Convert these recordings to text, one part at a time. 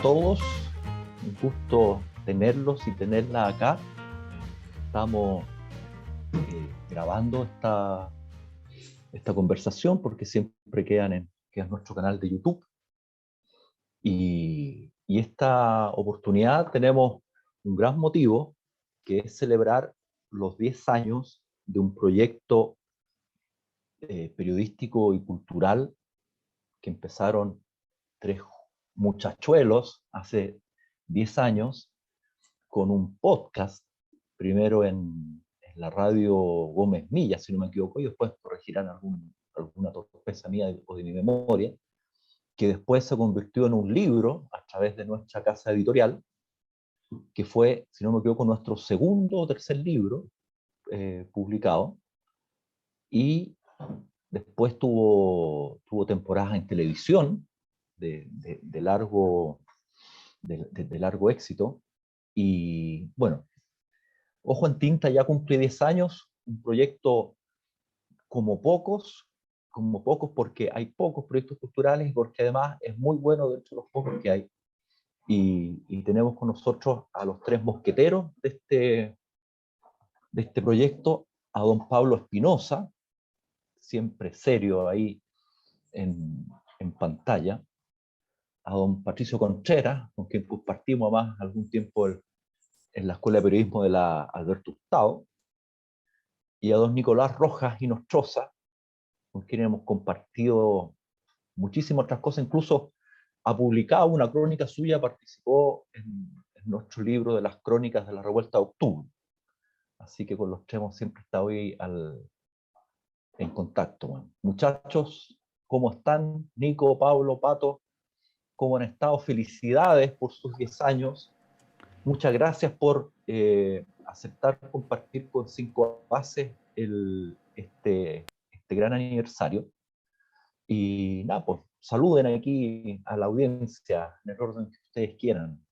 todos, un gusto tenerlos y tenerla acá. Estamos grabando esta conversación porque siempre queda en nuestro canal de YouTube. Y esta oportunidad tenemos un gran motivo, que es celebrar los 10 años de un proyecto periodístico y cultural que empezaron tres muchachuelos hace 10 años con un podcast, primero en la radio Gómez Milla, si no me equivoco, y después corregirán alguna torpeza mía o de mi memoria, que después se convirtió en un libro a través de nuestra casa editorial, que fue, si no me equivoco, nuestro segundo o tercer libro publicado, y después tuvo temporadas en televisión de largo éxito, y bueno, Ojo en Tinta ya cumple 10 años, un proyecto como pocos porque hay pocos proyectos culturales y porque además es muy bueno dentro de los pocos que hay. Y tenemos con nosotros a los tres mosqueteros de este proyecto, a don Pablo Espinosa, siempre serio ahí en pantalla, a don Patricio Contreras, con quien compartimos además algún tiempo en la Escuela de Periodismo de la Alberto Hurtado, y a don Nicolás Rojas y Nostroza, con quien hemos compartido muchísimas otras cosas, incluso ha publicado una crónica suya, participó en nuestro libro de las crónicas de la Revuelta de Octubre. Así que con los tres hemos siempre estado ahí en contacto. Bueno. Muchachos, ¿cómo están? Nico, Pablo, Pato, ¿cómo han estado? Felicidades por sus 10 años. Muchas gracias por aceptar compartir con Cinco Bases este gran aniversario. Y nada, pues saluden aquí a la audiencia en el orden que ustedes quieran,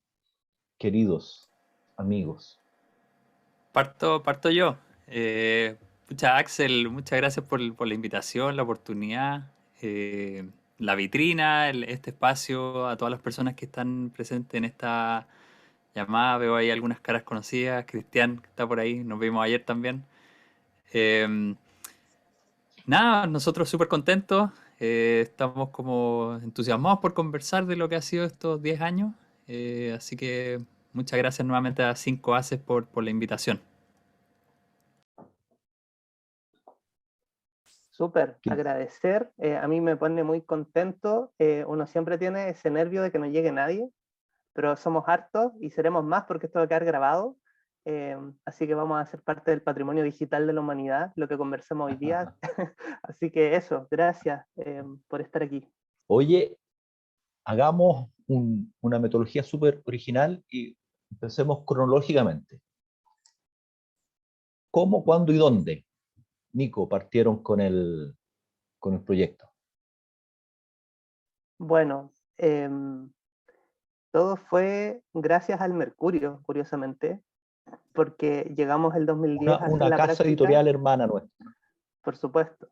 queridos amigos. Parto yo. Axel, muchas gracias por la invitación, la oportunidad, la vitrina, este espacio, a todas las personas que están presentes en esta llamada. Veo ahí algunas caras conocidas. Cristian, que está por ahí, nos vimos ayer también. Eh, Nada, nosotros súper contentos. Estamos como entusiasmados por conversar de lo que ha sido estos 10 años. Así que muchas gracias nuevamente a Cinco Haces por la invitación. Súper, agradecer. A mí me pone muy contento. Uno siempre tiene ese nervio de que no llegue nadie, pero somos hartos y seremos más porque esto va a quedar grabado. Así que vamos a ser parte del patrimonio digital de la humanidad, lo que conversamos hoy día. Así que eso, gracias por estar aquí. Oye, hagamos una metodología súper original y empecemos cronológicamente. ¿Cómo, cuándo y dónde, Nico, partieron con el proyecto? Bueno, todo fue gracias al Mercurio, curiosamente, porque llegamos el 2010 a hacer Una la casa práctica. editorial hermana nuestra. Por supuesto.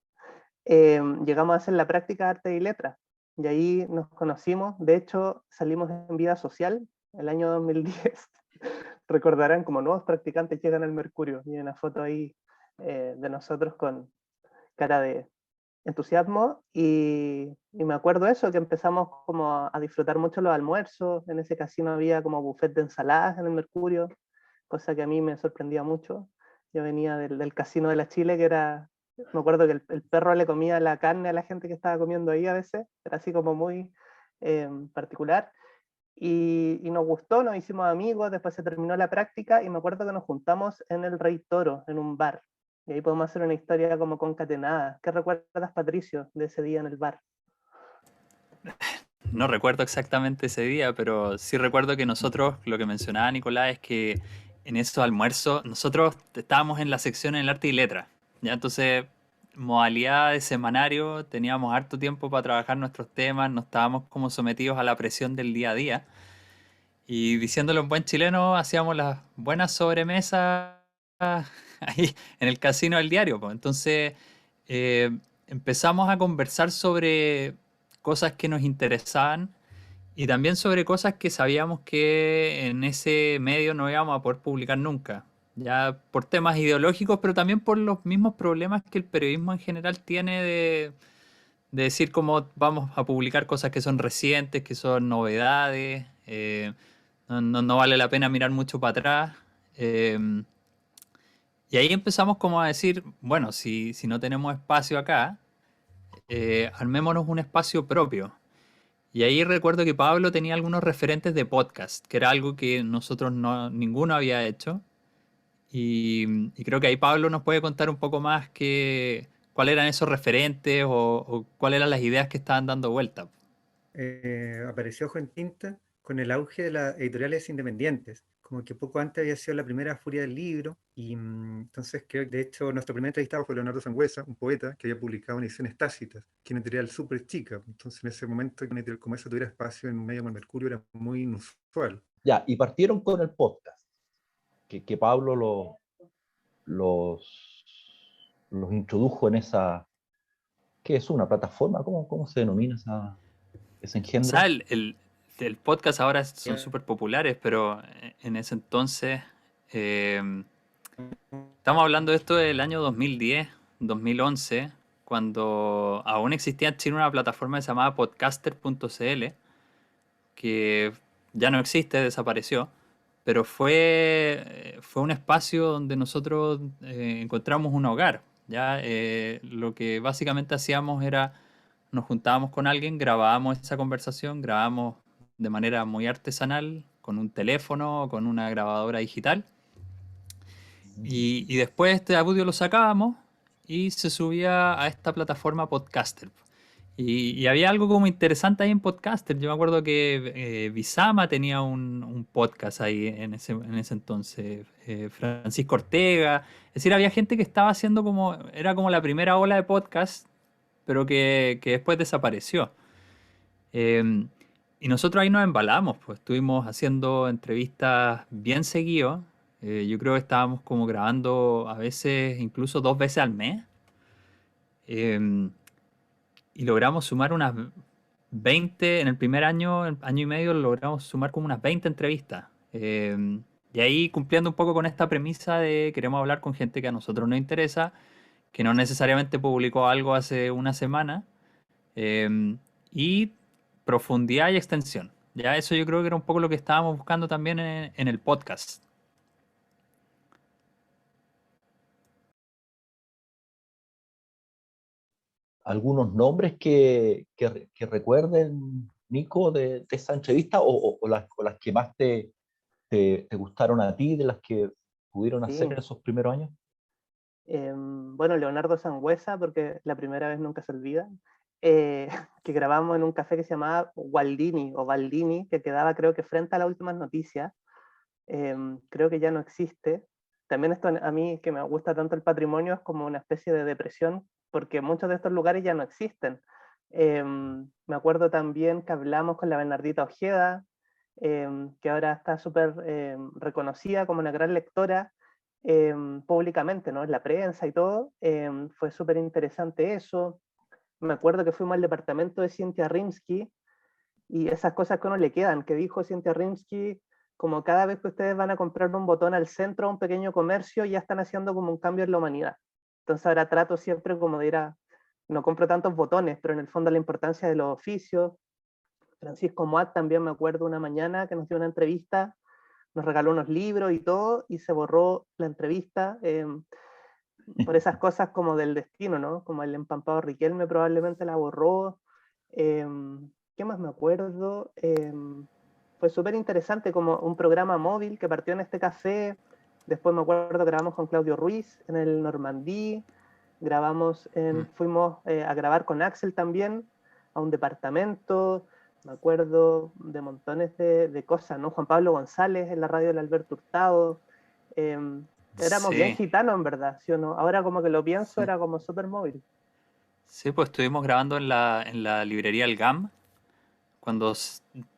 Llegamos a hacer la práctica de arte y letras, y ahí nos conocimos. De hecho, salimos en Vida Social el año 2010. Recordarán como nuevos practicantes llegan al Mercurio, y hay una foto ahí de nosotros con cara de entusiasmo, y me acuerdo eso, que empezamos como a disfrutar mucho los almuerzos. En ese casino había como buffet de ensaladas en el Mercurio, cosa que a mí me sorprendía mucho. Yo venía del casino de la Chile, que era, me acuerdo que el perro le comía la carne a la gente que estaba comiendo ahí a veces, era así como muy particular, y nos gustó, nos hicimos amigos. Después se terminó la práctica y me acuerdo que nos juntamos en el Rey Toro, en un bar, y ahí podemos hacer una historia como concatenada. ¿Qué recuerdas, Patricio, de ese día en el bar? No recuerdo exactamente ese día, pero sí recuerdo que nosotros, lo que mencionaba Nicolás, es que en estos almuerzos, nosotros estábamos en la sección en el arte y letra. Ya entonces, modalidad de semanario, teníamos harto tiempo para trabajar nuestros temas, no estábamos como sometidos a la presión del día a día. Y diciéndolo en buen chileno, hacíamos las buenas sobremesas ahí en el casino del diario, pues. Entonces empezamos a conversar sobre cosas que nos interesaban Y también sobre cosas que sabíamos que en ese medio no íbamos a poder publicar nunca. Ya por temas ideológicos, pero también por los mismos problemas que el periodismo en general tiene de decir cómo vamos a publicar cosas que son recientes, que son novedades. No vale la pena mirar mucho para atrás. eh, y ahí empezamos como a decir, bueno, si no tenemos espacio acá, armémonos un espacio propio. Y ahí recuerdo que Pablo tenía algunos referentes de podcast, que era algo que nosotros ninguno había hecho. Y creo que ahí Pablo nos puede contar un poco más cuáles eran esos referentes o cuáles eran las ideas que estaban dando vuelta. Apareció Ojo en Tinta con el auge de las editoriales independientes. Como que poco antes había sido la primera Furia del Libro, y entonces creo que de hecho nuestro primer entrevistado fue Leonardo Sangüesa, un poeta que había publicado en Ediciones Tácitas, que es una editorial súper chica. Entonces en ese momento que una editorial como esa tuviera espacio en un medio como el Mercurio era muy inusual. Ya, y partieron con el podcast, que Pablo los introdujo en esa, ¿qué es una plataforma? ¿Cómo se denomina ese O sea, engendro? el podcast ahora son súper populares, pero en ese entonces, eh, estamos hablando de esto del año 2010, 2011, cuando aún existía en Chile una plataforma que se llamaba podcaster.cl, que ya no existe, desapareció, pero fue un espacio donde nosotros encontramos un hogar. ¿Ya? Lo que básicamente hacíamos era, nos juntábamos con alguien, grabábamos esa conversación, grabábamos de manera muy artesanal, con un teléfono o con una grabadora digital, y después este audio lo sacábamos y se subía a esta plataforma Podcaster. Y había algo como interesante ahí en Podcaster. Yo me acuerdo que Bizama tenía un podcast ahí en ese entonces. Francisco Ortega. Es decir, había gente que estaba haciendo era como la primera ola de podcast, pero que después desapareció. Eh, y nosotros ahí nos embalamos, pues estuvimos haciendo entrevistas bien seguido. Yo creo que estábamos como grabando a veces incluso 2 veces al mes. Eh, y logramos sumar unas 20 en el primer año, año y medio, logramos sumar como unas 20 entrevistas. Y ahí cumpliendo un poco con esta premisa de queremos hablar con gente que a nosotros nos interesa, que no necesariamente publicó algo hace una semana, y profundidad y extensión. Ya eso yo creo que era un poco lo que estábamos buscando también en el podcast. ¿Algunos nombres que recuerden, Nico, de esa entrevista o las que más te gustaron a ti, de las que pudieron hacer Sí. en esos primeros años? Bueno, Leonardo Sangüesa, porque la primera vez nunca se olvida, eh, que grabamos en un café que se llamaba Gualdini o Baldini, que quedaba creo que frente a las últimas noticias. Creo que ya no existe. También esto a mí, que me gusta tanto el patrimonio, es como una especie de depresión, porque muchos de estos lugares ya no existen. Me acuerdo también que hablamos con la Bernardita Ojeda, que ahora está súper reconocida como una gran lectora públicamente, ¿no? En la prensa y todo. Fue súper interesante eso. Me acuerdo que fuimos al departamento de Cintia Rimsky y esas cosas que a uno le quedan, que dijo Cintia Rimsky, como cada vez que ustedes van a comprar un botón al centro a un pequeño comercio, ya están haciendo como un cambio en la humanidad. Entonces ahora trato siempre como de ir no compro tantos botones, pero en el fondo la importancia de los oficios. Francisco Moat también me acuerdo una mañana que nos dio una entrevista, nos regaló unos libros y todo, y se borró la entrevista por esas cosas como del destino, ¿no? Como el empampado Riquelme probablemente la borró. Eh, ¿Qué más me acuerdo? Fue súper interesante como un programa móvil que partió en este café. Después me acuerdo que grabamos con Claudio Ruiz en el Normandí. Fuimos a grabar con Axel también a un departamento. Me acuerdo de montones de cosas, ¿no? Juan Pablo González en la radio del Alberto Hurtado. Éramos bien Sí, gitanos, en verdad, ¿sí o no? Ahora como que lo pienso, sí. era como súper móvil. Sí, pues estuvimos grabando en la librería El GAM, cuando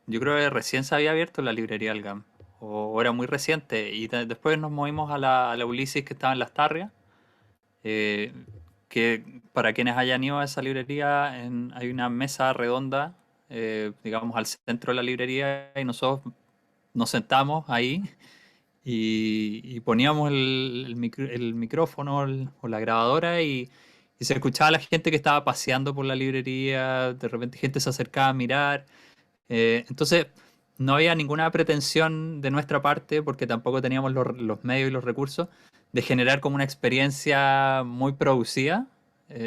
yo creo que recién se había abierto la librería El GAM, o era muy reciente, y después nos movimos a la Ulises que estaba en Las Tarrias, que para quienes hayan ido a esa librería hay una mesa redonda digamos, al centro de la librería, y nosotros nos sentamos ahí y poníamos el micrófono o la grabadora y se escuchaba a la gente que estaba paseando por la librería, de repente gente se acercaba a mirar. Entonces, no había ninguna pretensión de nuestra parte, porque tampoco teníamos los medios y los recursos, de generar como una experiencia muy producida.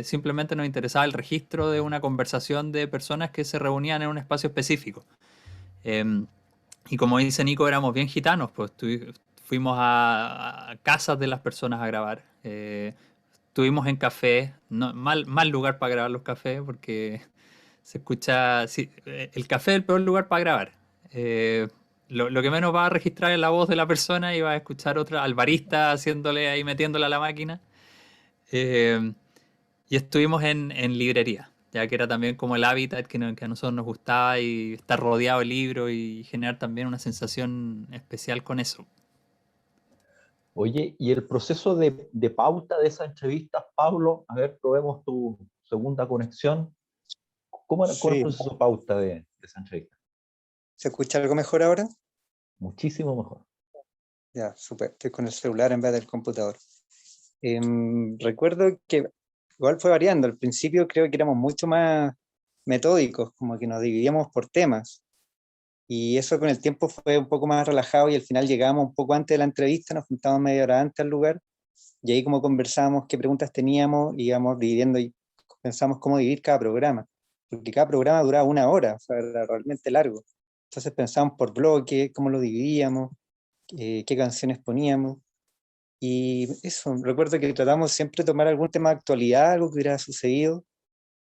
Simplemente nos interesaba el registro de una conversación de personas que se reunían en un espacio específico. Em, y como dice Nico, éramos bien gitanos, pues fuimos a casas de las personas a grabar. Estuvimos en cafés, mal lugar para grabar los cafés, porque se escucha. Sí, el café es el peor lugar para grabar. Eh, lo que menos va a registrar es la voz de la persona, y va a escuchar otra al barista haciéndole ahí, metiéndole a la máquina. Eh, y estuvimos en librería, ya que era también como el hábitat que a nosotros nos gustaba, y estar rodeado de libros y generar también una sensación especial con eso. Oye, y el proceso de pauta de esas entrevistas, Pablo, a ver, probemos tu segunda conexión. ¿Cómo era el Sí. proceso de pauta de esa entrevista? ¿Se escucha algo mejor ahora? Muchísimo mejor. Ya, súper. Estoy con el celular en vez del computador. Recuerdo que igual fue variando. Al principio creo que éramos mucho más metódicos, como que nos dividíamos por temas. Y eso con el tiempo fue un poco más relajado, y al final llegábamos un poco antes de la entrevista, nos juntábamos media hora antes al lugar, y ahí como conversábamos qué preguntas teníamos, íbamos dividiendo y pensamos cómo dividir cada programa, porque cada programa duraba 1 hora, o sea, era realmente largo. Entonces pensamos por bloque, cómo lo dividíamos, qué canciones poníamos. Y eso, recuerdo que tratamos siempre de tomar algún tema de actualidad, algo que hubiera sucedido,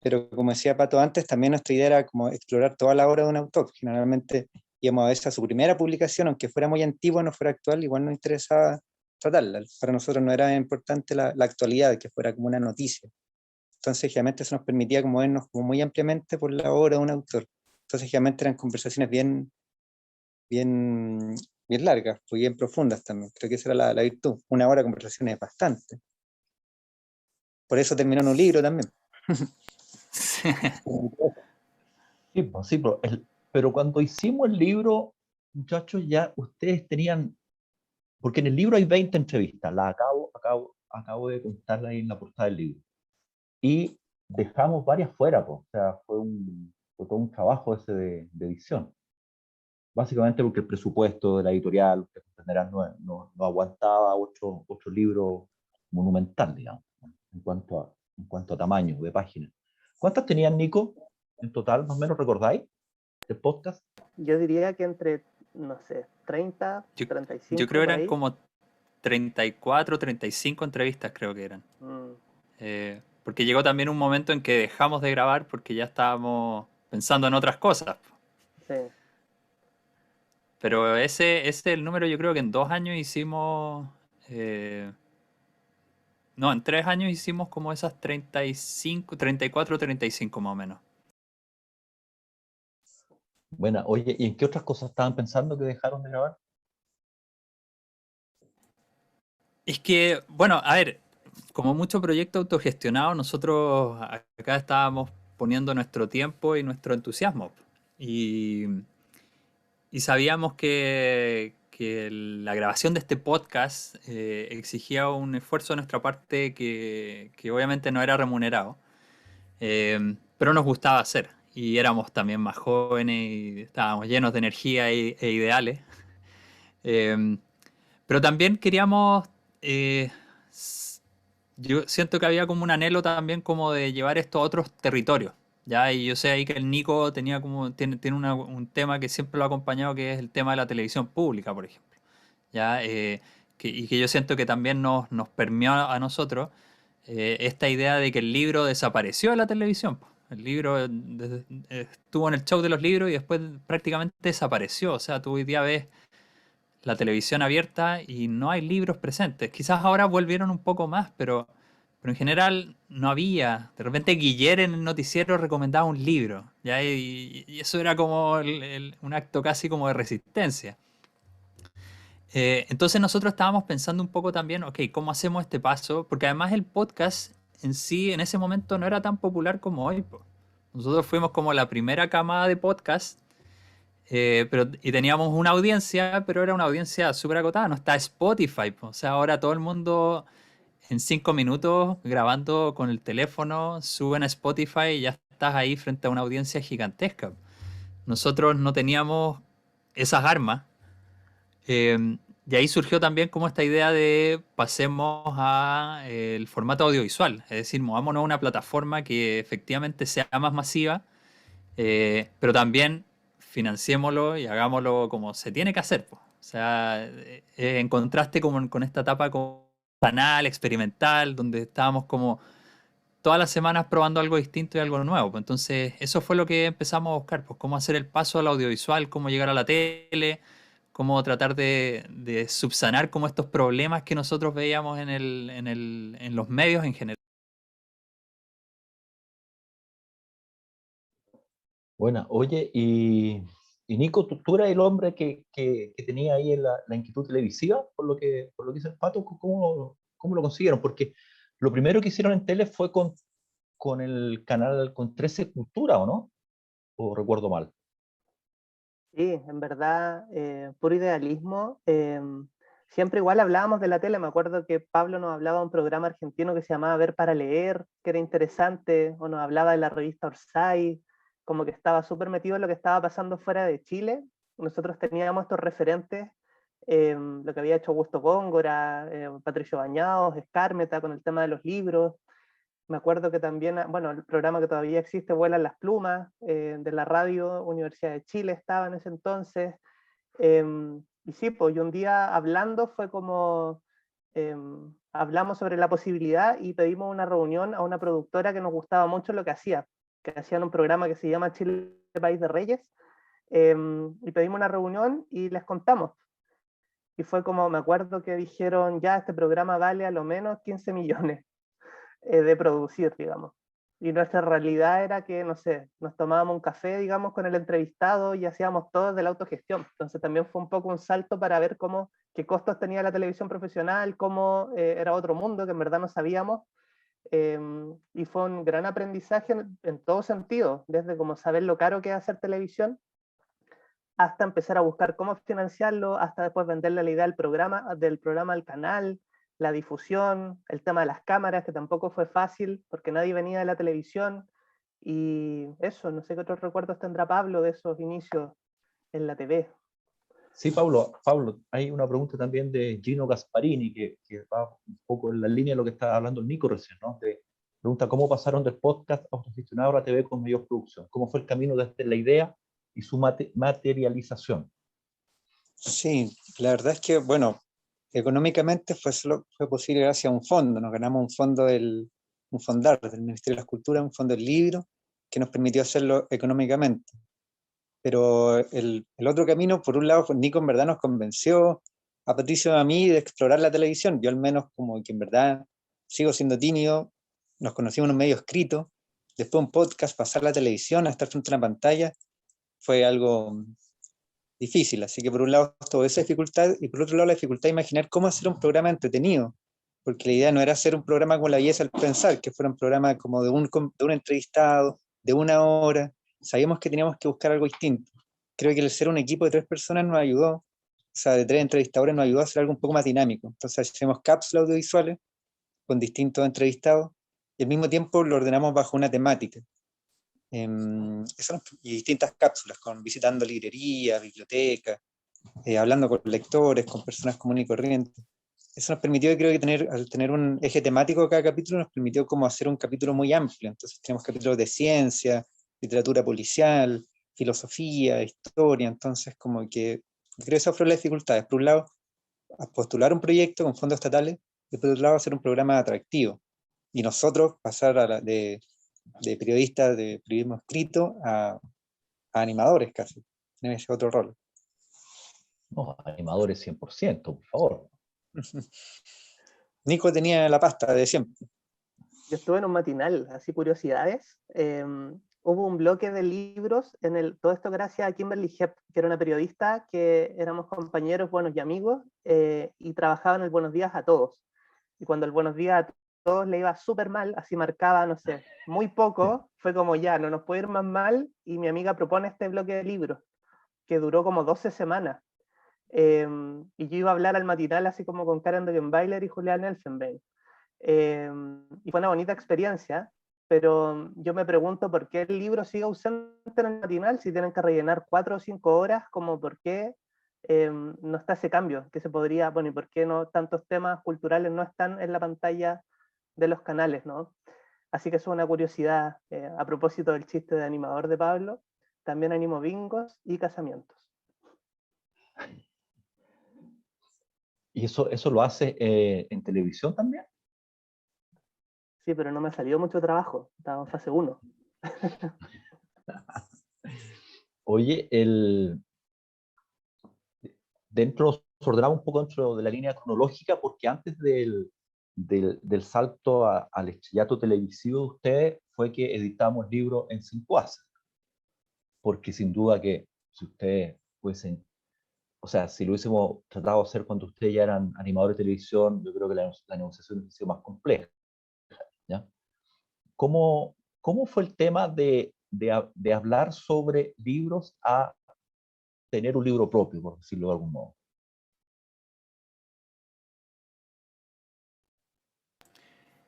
pero como decía Pato antes, también nuestra idea era como explorar toda la obra de un autor. Generalmente íbamos a ver su primera publicación, aunque fuera muy antigua, no fuera actual, igual nos interesaba tratarla. Para nosotros no era importante la actualidad, que fuera como una noticia. Entonces, generalmente eso nos permitía como vernos como muy ampliamente por la obra de un autor. Entonces, generalmente eran conversaciones bien largas, pues bien profundas también. Creo que esa era la virtud. 1 hora de conversación es bastante. Por eso terminó en un libro también. Sí, pues, sí, pero cuando hicimos el libro, muchachos, ya ustedes tenían, porque en el libro hay 20 entrevistas, las acabo de contarlas ahí en la portada del libro. Y dejamos varias fuera, pues, o sea, fue todo un trabajo ese de edición. Básicamente porque el presupuesto de la editorial, ustedes comprenderán, no aguantaba otro libro monumental, digamos, ¿no? en cuanto a tamaño de páginas. ¿Cuántas tenían, Nico, en total, más o menos, recordáis, de podcast? Yo diría que entre, no sé, 30, Yo 35 creo por eran ahí. como 34, 35 entrevistas, creo que eran. Mm, Porque llegó también un momento en que dejamos de grabar porque ya estábamos pensando en otras cosas. sí. Pero ese es el número. Yo creo que en 2 años hicimos... no, en 3 años hicimos como esas 35, 34, 35 más o menos. Bueno, oye, ¿y en qué otras cosas estaban pensando que dejaron de grabar? Es que, bueno, a ver, como mucho proyecto autogestionado, nosotros acá estábamos poniendo nuestro tiempo y nuestro entusiasmo. Y, y sabíamos que la grabación de este podcast exigía un esfuerzo de nuestra parte que obviamente no era remunerado, pero nos gustaba hacer. Y éramos también más jóvenes y estábamos llenos de energía e ideales. Eh, pero también queríamos, eh, yo siento que había como un anhelo también como de llevar esto a otros territorios, ¿ya? Y yo sé ahí que el Nico tiene un tema que siempre lo ha acompañado, que es el tema de la televisión pública, por ejemplo, ¿ya? Y que yo siento que también nos permeó a nosotros esta idea de que el libro desapareció de la televisión, po. El libro estuvo en el show de los libros y después prácticamente desapareció. O sea, tú hoy día ves la televisión abierta y no hay libros presentes. Quizás ahora volvieron un poco más, pero en general no había. De repente Guillermo en el noticiero recomendaba un libro, ¿ya? Y eso era como un acto casi como de resistencia. Entonces nosotros estábamos pensando un poco también, ok, ¿cómo hacemos este paso? Porque además el podcast en sí en ese momento no era tan popular como hoy, po. Nosotros fuimos como la primera camada de podcast, y teníamos una audiencia, pero era una audiencia súper acotada, no está Spotify, po. O sea, ahora todo el mundo en 5 minutos grabando con el teléfono, suben a Spotify y ya estás ahí frente a una audiencia gigantesca. Nosotros no teníamos esas armas. Y ahí surgió también como esta idea de pasemos a el formato audiovisual, es decir, movámonos a una plataforma que efectivamente sea más masiva, pero también financiémoslo y hagámoslo como se tiene que hacer, po. O sea, en contraste con esta etapa como banal, experimental, donde estábamos como todas las semanas probando algo distinto y algo nuevo, pues. Entonces, eso fue lo que empezamos a buscar, pues cómo hacer el paso al audiovisual, cómo llegar a la tele, cómo tratar de subsanar como estos problemas que nosotros veíamos en los medios en general. Bueno, oye, y Nico, ¿tú eras el hombre que tenía ahí la inquietud televisiva, por lo que dice el Pato? ¿Cómo lo consiguieron? Porque lo primero que hicieron en tele fue con el canal, con 13 Cultura, ¿o no? ¿O recuerdo mal? Sí, en verdad, puro idealismo. Siempre igual hablábamos de la tele. Me acuerdo que Pablo nos hablaba de un programa argentino que se llamaba Ver para Leer, que era interesante, o nos hablaba de la revista Orsay, como que estaba súper metido en lo que estaba pasando fuera de Chile. Nosotros teníamos estos referentes, lo que había hecho Augusto Góngora, Patricio Bañados, Escármeta, con el tema de los libros. Me acuerdo que también, bueno, el programa que todavía existe, Vuelan las Plumas, de la radio Universidad de Chile estaba en ese entonces. Y sí, pues, y un día hablando fue como, hablamos sobre la posibilidad y pedimos una reunión a una productora que nos gustaba mucho lo que hacía, que hacían un programa que se llama Chile País de Reyes, y pedimos una reunión y les contamos. Y fue como, me acuerdo que dijeron, ya, este programa vale a lo menos 15 millones de producir, digamos. Y nuestra realidad era que, no sé, nos tomábamos un café, digamos, con el entrevistado y hacíamos todo de la autogestión. Entonces también fue un poco un salto para ver qué costos tenía la televisión profesional, cómo era otro mundo que en verdad no sabíamos. Eh, y fue un gran aprendizaje en todo sentido, desde como saber lo caro que es hacer televisión, hasta empezar a buscar cómo financiarlo, hasta después venderle la idea del programa al canal, la difusión, el tema de las cámaras, que tampoco fue fácil, porque nadie venía de la televisión, y eso, no sé qué otros recuerdos tendrá Pablo de esos inicios en la TV. Sí, Pablo, hay una pregunta también de Gino Gasparini que va un poco en la línea de lo que estaba hablando el Nico recién, ¿no? Pregunta, ¿cómo pasaron del podcast autogestionado a la TV con mayor producción? ¿Cómo fue el camino desde la idea y su materialización? Sí, la verdad es que, bueno, económicamente fue posible gracias a un fondo. Nos ganamos un fondar del Ministerio de las Culturas, un fondo del libro, que nos permitió hacerlo económicamente. Pero el otro camino, por un lado, Nico en verdad nos convenció a Patricio y a mí de explorar la televisión. Yo al menos como que en verdad sigo siendo tímido, nos conocimos en un medio escrito, después un podcast, pasar la televisión, a estar frente a una pantalla, fue algo difícil. Así que por un lado toda esa dificultad y por otro lado la dificultad de imaginar cómo hacer un programa entretenido, porque la idea no era hacer un programa como La Belleza al Pensar, que fuera un programa como de un entrevistado, de 1 hora. Sabíamos que teníamos que buscar algo distinto. Creo que el ser un equipo de 3 personas nos ayudó, o sea, de 3 entrevistadores nos ayudó a hacer algo un poco más dinámico. Entonces hacemos cápsulas audiovisuales con distintos entrevistados y al mismo tiempo lo ordenamos bajo una temática. Y distintas cápsulas, visitando librerías, bibliotecas, hablando con lectores, con personas comunes y corrientes. Eso nos permitió, creo que al tener un eje temático cada capítulo, nos permitió como hacer un capítulo muy amplio. Entonces tenemos capítulos de ciencia, literatura policial, filosofía, historia. Entonces como que creo que esas fueron las dificultades. Por un lado, a postular un proyecto con fondos estatales y por otro lado, hacer un programa atractivo. Y nosotros pasar de periodistas de periodismo escrito a animadores casi, en ese otro rol. No, animadores 100%, por favor. Nico tenía la pasta de siempre. Yo estuve en un matinal, así curiosidades. Hubo un bloque de libros, todo esto gracias a Kimberly Hepp, que era una periodista, que éramos compañeros buenos y amigos, y trabajaba en el Buenos Días a Todos. Y cuando el Buenos Días a todos le iba súper mal, así marcaba, no sé, muy poco, fue como ya, no nos puede ir más mal, y mi amiga propone este bloque de libros, que duró como 12 semanas. Y yo iba a hablar al matinal así como con Karen Dogenbailer y Julián Elfenbein. Y fue una bonita experiencia, pero yo me pregunto por qué el libro sigue ausente en el matinal si tienen que rellenar 4 o 5 horas, como por qué no está ese cambio, que se podría, bueno, y por qué no tantos temas culturales no están en la pantalla de los canales, ¿no? Así que eso es una curiosidad a propósito del chiste de animador de Pablo. También animo bingos y casamientos. ¿Y eso lo hace en televisión también? Sí, pero no me salió mucho trabajo, estaba en fase 1. Oye, nos ordenamos un poco dentro de la línea cronológica, porque antes del salto al estrellato televisivo de ustedes fue que editamos el libro en 5 ACE. Porque sin duda que si ustedes fuesen, o sea, si lo hubiésemos tratado de hacer cuando ustedes ya eran animadores de televisión, yo creo que la negociación hubiese sido más compleja, ¿ya? ¿Cómo fue el tema de hablar sobre libros a tener un libro propio, por decirlo de algún modo?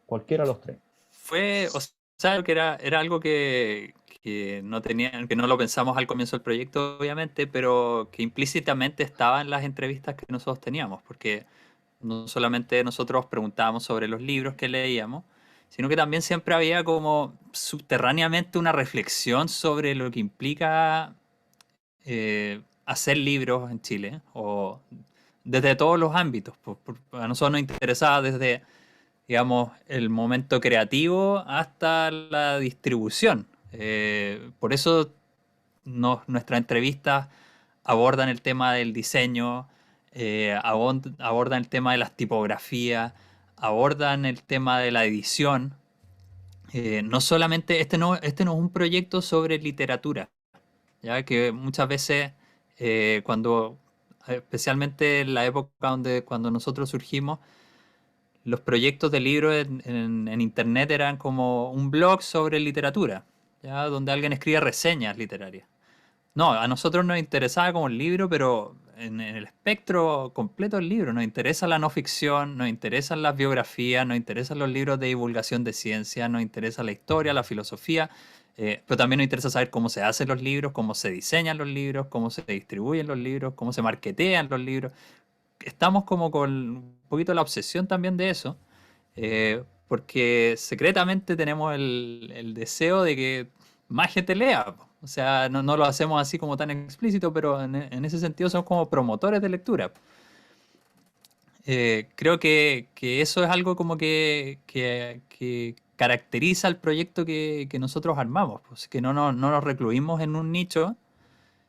Cualquiera de los tres. Fue, o sea, que era algo que que no lo pensamos al comienzo del proyecto, obviamente, pero que implícitamente estaba en las entrevistas que nosotros teníamos, porque no solamente nosotros preguntábamos sobre los libros que leíamos, sino que también siempre había como subterráneamente una reflexión sobre lo que implica hacer libros en Chile, o desde todos los ámbitos. A nosotros nos interesaba desde, digamos, el momento creativo hasta la distribución. Por eso nuestras entrevistas abordan el tema del diseño, abordan el tema de las tipografías, abordan el tema de la edición. No solamente, este no es un proyecto sobre literatura, ya que muchas veces especialmente en la época cuando nosotros surgimos, los proyectos de libros en internet eran como un blog sobre literatura, ¿ya? Donde alguien escribe reseñas literarias. No, a nosotros nos interesaba como el libro, pero en el espectro completo del libro. Nos interesa la no ficción, nos interesan las biografías, nos interesan los libros de divulgación de ciencia, nos interesa la historia, la filosofía, pero también nos interesa saber cómo se hacen los libros, cómo se diseñan los libros, cómo se distribuyen los libros, cómo se marketean los libros. Estamos como con un poquito la obsesión también de eso, porque secretamente tenemos el deseo de que más gente lea. O sea, no lo hacemos así como tan explícito, pero en ese sentido somos como promotores de lectura. Creo que eso es algo como que caracteriza el proyecto que nosotros armamos, pues, que no nos recluimos en un nicho,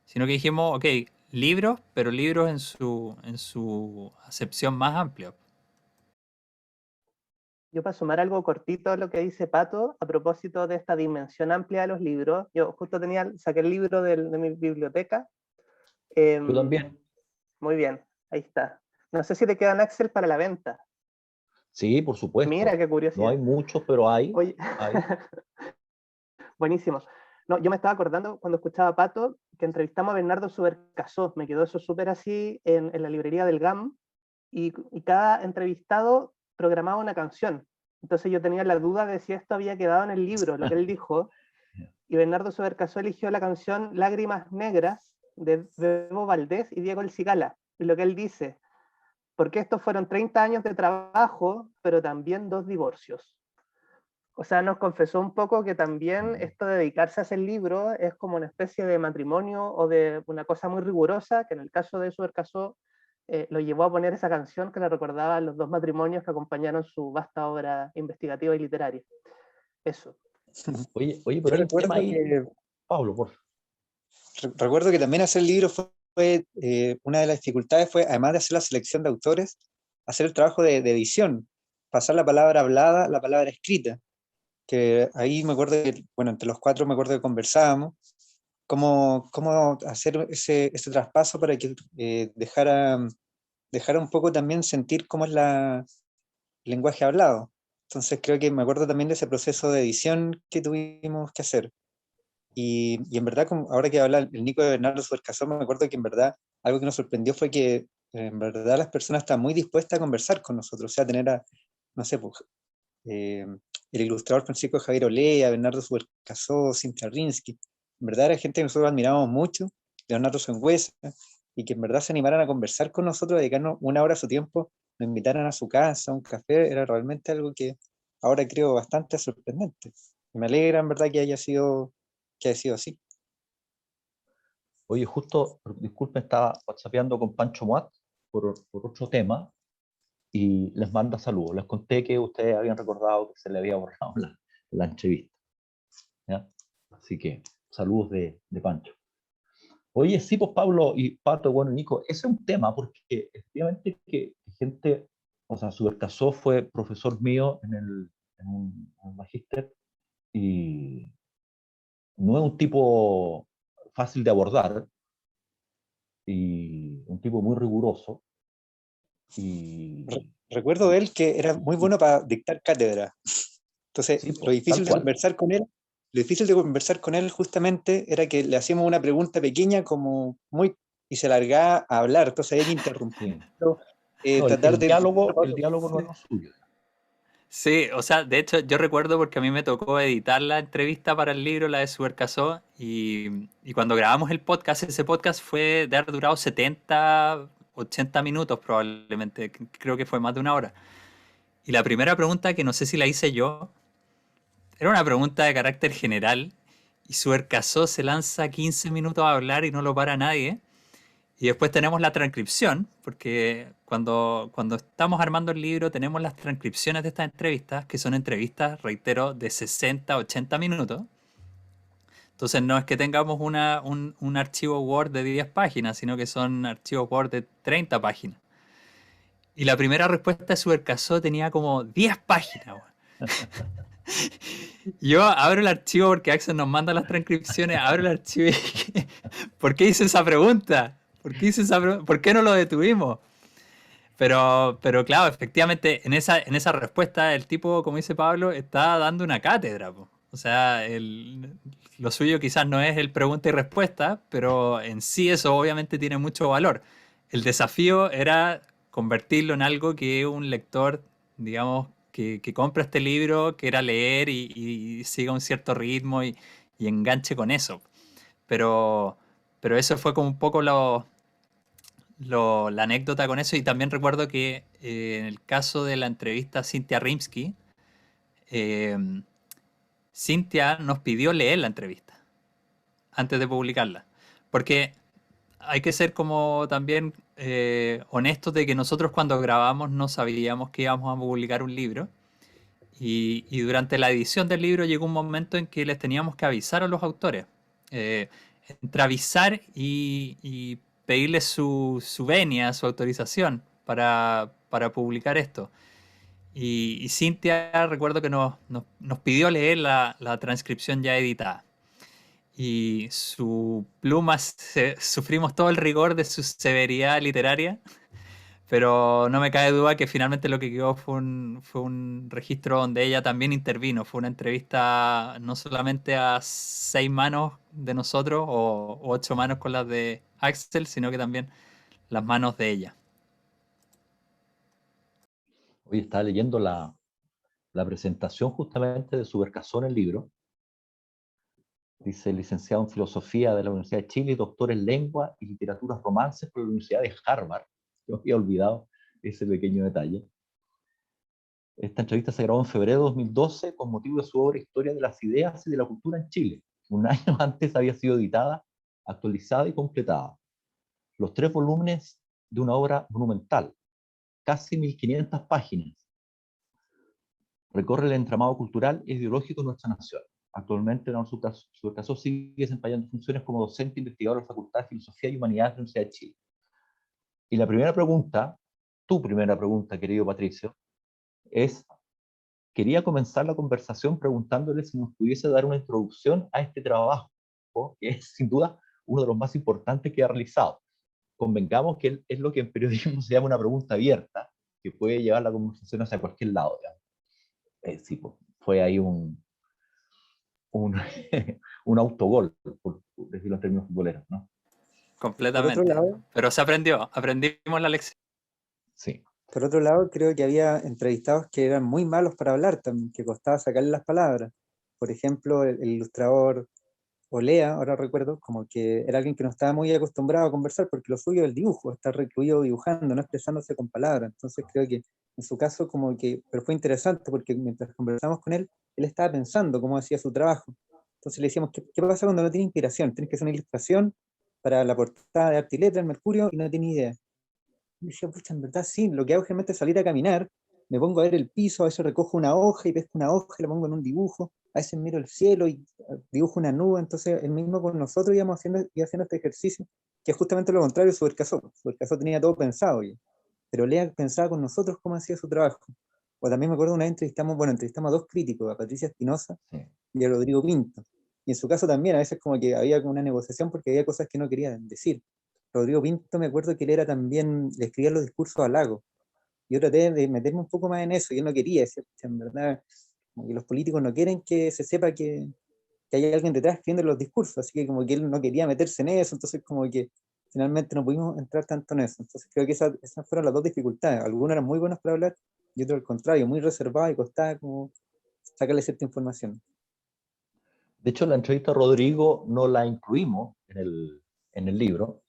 sino que dijimos, ok, libros, pero libros en su acepción más amplia. Yo para sumar algo cortito a lo que dice Pato, a propósito de esta dimensión amplia de los libros, yo justo saqué el libro de mi biblioteca. Yo también. Muy bien, ahí está. No sé si te quedan, Axel, para la venta. Sí, por supuesto. Mira, qué curiosidad. No hay muchos, pero hay. Oye. hay. Buenísimo. No, yo me estaba acordando cuando escuchaba a Pato que entrevistamos a Bernardo Subercasó. Me quedó eso súper así en la librería del GAM, y cada entrevistado programaba una canción. Entonces yo tenía la duda de si esto había quedado en el libro, lo que él dijo, y Bernardo Subercasó eligió la canción Lágrimas Negras de Bebo Valdés y Diego El Cigala. Y lo que él dice, porque estos fueron 30 años de trabajo, pero también 2 divorcios. O sea, nos confesó un poco que también esto de dedicarse a hacer libros es como una especie de matrimonio o de una cosa muy rigurosa, que en el caso de Subercasó lo llevó a poner esa canción que le recordaba a los 2 matrimonios que acompañaron su vasta obra investigativa y literaria. Eso. Oye, pero Yo hay un recuerdo tema ahí, que, Pablo, por favor. recuerdo que también hacer el libro fue una de las dificultades, fue además de hacer la selección de autores, hacer el trabajo de edición, pasar la palabra hablada, la palabra escrita, que ahí me acuerdo que, bueno, entre los 4 me acuerdo que conversábamos cómo hacer ese traspaso para que dejara un poco también sentir cómo es el lenguaje hablado. Entonces creo que me acuerdo también de ese proceso de edición que tuvimos que hacer. Y en verdad, ahora que habla el Nico de Bernardo Suercasó, me acuerdo que en verdad algo que nos sorprendió fue que en verdad las personas están muy dispuestas a conversar con nosotros, o sea, tener a, no sé, pues, el ilustrador Francisco Javier Olea, Bernardo Suercasó, Cintia Rinsky, en verdad era gente que nosotros admirábamos mucho, Leonardo Sangüesa, y que en verdad se animaran a conversar con nosotros, a dedicarnos una hora a su tiempo, nos invitaran a su casa, a un café, era realmente algo que ahora creo bastante sorprendente. Y me alegra en verdad que haya sido así. Oye, justo, disculpe, estaba whatsappeando con Pancho Muat por otro tema y les manda saludos. Les conté que ustedes habían recordado que se le había borrado la entrevista. ¿Ya? Así que saludos de Pancho. Oye, sí, pues Pablo y Pato, bueno, Nico, ese es un tema porque efectivamente que gente, o sea, Subercasó fue profesor mío en un magíster y no es un tipo fácil de abordar y un tipo muy riguroso y Recuerdo de él que era muy bueno para dictar cátedra. Entonces, sí, lo pues, difícil tal de cual. conversar con él, lo difícil de conversar con él justamente era que le hacíamos una pregunta pequeña como muy y se largaba a hablar, entonces había que interrumpirlo, Sí. No, tratar de el diálogo no es lo suyo. Sí, o sea, de hecho yo recuerdo porque a mí me tocó editar la entrevista para el libro, la de Subercasó, y cuando grabamos el podcast, ese podcast fue de haber durado 70, 80 minutos probablemente, creo que fue más de una hora. Y la primera pregunta, que no sé si la hice yo, era una pregunta de carácter general, y Subercasó se lanza 15 minutos a hablar y no lo para nadie. Y después tenemos la transcripción, porque cuando estamos armando el libro tenemos las transcripciones de estas entrevistas, que son entrevistas, reitero, de 60, 80 minutos. Entonces no es que tengamos un archivo Word de 10 páginas, sino que son archivos Word de 30 páginas. Y la primera respuesta de Subercasó tenía como 10 páginas. Yo abro el archivo porque Axel nos manda las transcripciones, abro el archivo y dije, ¿por qué hice esa pregunta? ¿Por qué hice esa pregunta? ¿Por qué no lo detuvimos? Pero claro, efectivamente, en esa respuesta, el tipo, como dice Pablo, está dando una cátedra, po. O sea, lo suyo quizás no es el pregunta y respuesta, pero en sí eso obviamente tiene mucho valor. El desafío era convertirlo en algo que un lector, digamos, que compra este libro, quiera leer y siga un cierto ritmo y enganche con eso. Pero, pero eso fue como un poco la anécdota con eso. Y también recuerdo que en el caso de la entrevista a Cynthia Rimsky, eh, Cynthia nos pidió leer la entrevista antes de publicarla. Porque hay que ser como también honestos de que nosotros cuando grabamos no sabíamos que íbamos a publicar un libro. Y durante la edición del libro llegó un momento en que les teníamos que avisar a los autores. Eh, Entre avisar y pedirles su venia, su autorización para publicar esto. Y Cintia, recuerdo que nos pidió leer la transcripción ya editada. Y su pluma, sufrimos todo el rigor de su severidad literaria, pero no me cabe duda que finalmente lo que quedó fue un registro donde ella también intervino. Fue una entrevista no solamente a 6 manos de nosotros o 8 manos con las de Axel, sino que también las manos de ella. Hoy estaba leyendo la presentación justamente de Subercasó en el libro. Dice licenciado en Filosofía de la Universidad de Chile y doctor en Lengua y Literaturas Romances por la Universidad de Harvard. Yo había olvidado ese pequeño detalle. Esta entrevista se grabó en febrero de 2012 con motivo de su obra Historia de las Ideas y de la Cultura en Chile. Un año antes había sido editada, actualizada y completada. Los 3 volúmenes de una obra monumental, casi 1500 páginas. Recorre el entramado cultural e ideológico de nuestra nación. Actualmente, Subercasó sigue desempeñando funciones como docente investigador de la Facultad de Filosofía y Humanidades de la Universidad de Chile. Y la primera pregunta, tu primera pregunta, querido Patricio, es, quería comenzar la conversación preguntándole si nos pudiese dar una introducción a este trabajo, que es sin duda uno de los más importantes que ha realizado. Convengamos que es lo que en periodismo se llama una pregunta abierta, que puede llevar la conversación hacia cualquier lado, digamos. Sí, pues, fue ahí un, un autogol, por decirlo en términos futboleros, ¿no? Por otro Completamente. lado, Pero aprendimos la lección. Sí, por otro lado, creo que había entrevistados que eran muy malos para hablar también, que costaba sacarle las palabras. Por ejemplo, el ilustrador Olea, ahora recuerdo, como que era alguien que no estaba muy acostumbrado a conversar porque lo suyo es el dibujo, estar recluido dibujando, no expresándose con palabras. Entonces creo que en su caso como que, pero fue interesante porque mientras conversamos con él estaba pensando cómo hacía su trabajo. Entonces le decíamos, ¿qué pasa cuando no tiene inspiración? Tienes que hacer una ilustración para la portada de Arte y Letra, el Mercurio, y no tiene idea. Y decía, pucha, en verdad sí, lo que hago generalmente es salir a caminar, me pongo a ver el piso, a veces recojo una hoja y pesco una hoja y la pongo en un dibujo, a veces miro el cielo y dibujo una nube, entonces el mismo con nosotros íbamos haciendo este ejercicio, que es justamente lo contrario de Subercaso tenía todo pensado, pero Lea pensaba con nosotros cómo hacía su trabajo. O también me acuerdo una vez entrevistamos a dos críticos, a Patricia Espinosa sí. y a Rodrigo Pinto, y en su caso también a veces como que había una negociación porque había cosas que no querían decir. Rodrigo Pinto, me acuerdo que él era también, le escribía los discursos a Lago. Yo traté de meterme un poco más en eso, y él no quería, decía, "Pucha, en verdad, como que los políticos no quieren que se sepa que hay alguien detrás escribiendo los discursos", así que como que él no quería meterse en eso, entonces como que finalmente no pudimos entrar tanto en eso. Entonces creo que esas fueron las dos dificultades. Algunos eran muy buenos para hablar y otros al contrario, muy reservados y costaba como sacarle cierta información. De hecho, la entrevista a Rodrigo no la incluimos en el libro.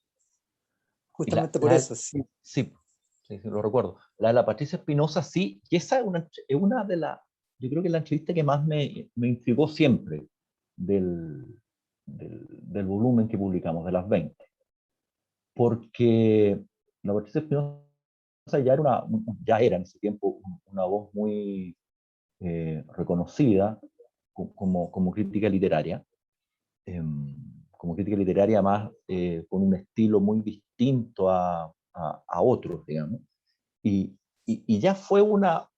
Y Justamente por eso, sí. sí, sí, sí, lo recuerdo. La de la Patricia Espinosa, sí, y esa es una de las, yo creo que es la entrevista que más me intrigó siempre del, del volumen que publicamos, de las 20. Porque la Patricia Espinosa ya era en ese tiempo una voz muy reconocida como crítica literaria, como crítica literaria más con un estilo muy distinto a otros, digamos. Y ya fue una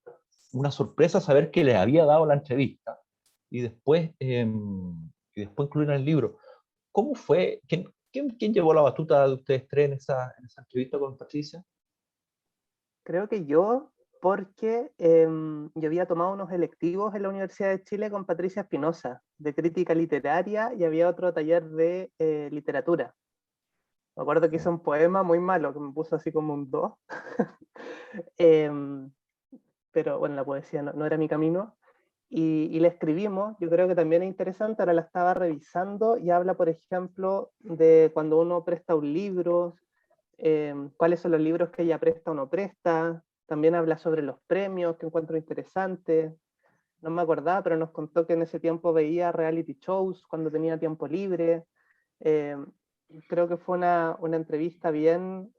sorpresa saber que les había dado la entrevista y después incluir en el libro. ¿Cómo fue? ¿Quién llevó la batuta de ustedes tres en esa entrevista con Patricia? Creo que yo, porque yo había tomado unos electivos en la Universidad de Chile con Patricia Espinosa, de crítica literaria, y había otro taller de literatura. Me acuerdo que hice un poema muy malo, que me puso así como un 2. Pero bueno, la poesía no era mi camino. Y le escribimos, yo creo que también es interesante, ahora la estaba revisando y habla, por ejemplo, de cuando uno presta un libro, cuáles son los libros que ella presta o no presta, también habla sobre los premios, que encuentro interesante. No me acordaba, pero nos contó que en ese tiempo veía reality shows cuando tenía tiempo libre. Eh, Creo que fue una entrevista bien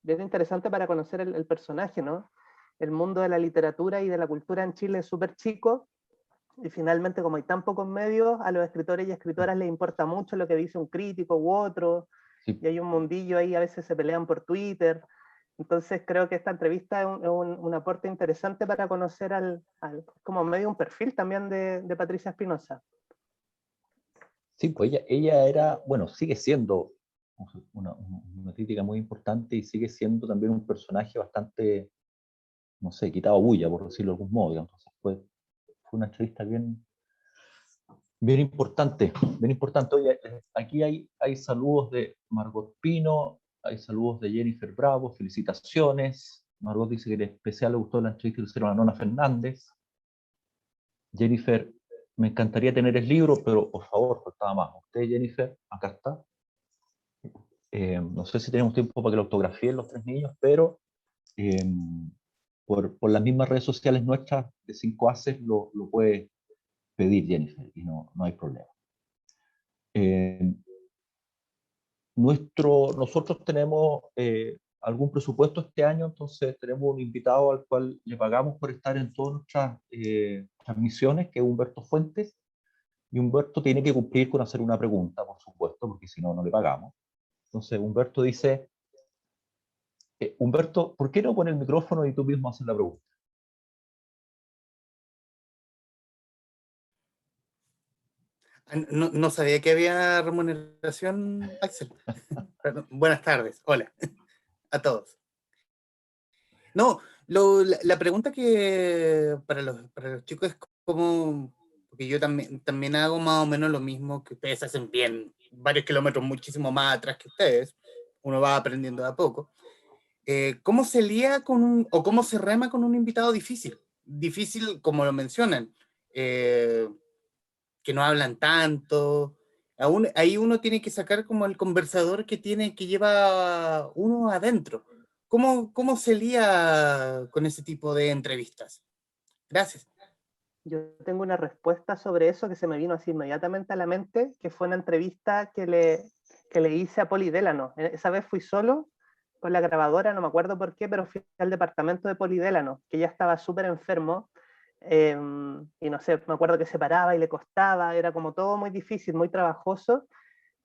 interesante para conocer el personaje, ¿no? El mundo de la literatura y de la cultura en Chile es súper chico, y finalmente, como hay tan pocos medios, a los escritores y escritoras les importa mucho lo que dice un crítico u otro, Sí. y hay un mundillo ahí, a veces se pelean por Twitter. Entonces creo que esta entrevista es un aporte interesante para conocer como medio un perfil también de Patricia Espinosa. Sí, pues ella era, bueno, sigue siendo una crítica muy importante y sigue siendo también un personaje bastante, no sé, quitado bulla, por decirlo de algún modo. Entonces fue una entrevista bien importante, bien importante. Oye, aquí hay saludos de Margot Pino, hay saludos de Jennifer Bravo, felicitaciones. Margot dice que en especial le gustó la entrevista que le hicieron a Nona Fernández. Jennifer, me encantaría tener el libro, pero por favor, faltaba más. Usted, Jennifer, acá está. No sé si tenemos tiempo para que lo autografíen los tres niños, pero eh, por las mismas redes sociales nuestras de 5 Haces lo puede pedir Jennifer y no hay problema. Nosotros tenemos algún presupuesto este año, entonces tenemos un invitado al cual le pagamos por estar en todas nuestras transmisiones, que es Humberto Fuentes, y Humberto tiene que cumplir con hacer una pregunta, por supuesto, porque si no, no le pagamos. Entonces Humberto dice, Humberto, ¿por qué no pones el micrófono y tú mismo haces la pregunta? No sabía que había remuneración, Axel. Buenas tardes, hola a todos. No, La pregunta que para los chicos es como, porque yo también hago más o menos lo mismo que ustedes hacen bien, varios kilómetros muchísimo más atrás que ustedes, uno va aprendiendo de a poco. ¿Cómo se lía o cómo se rema con un invitado difícil? Difícil, como lo mencionan, que no hablan tanto. Ahí uno tiene que sacar como el conversador que lleva uno adentro. ¿Cómo se lía con ese tipo de entrevistas? Gracias. Yo tengo una respuesta sobre eso que se me vino así inmediatamente a la mente, que fue una entrevista que le hice a Poli Delano. Esa vez fui solo con la grabadora, no me acuerdo por qué, pero fui al departamento de Poli Delano, que ya estaba súper enfermo, y no sé, me acuerdo que se paraba y le costaba, era como todo muy difícil, muy trabajoso,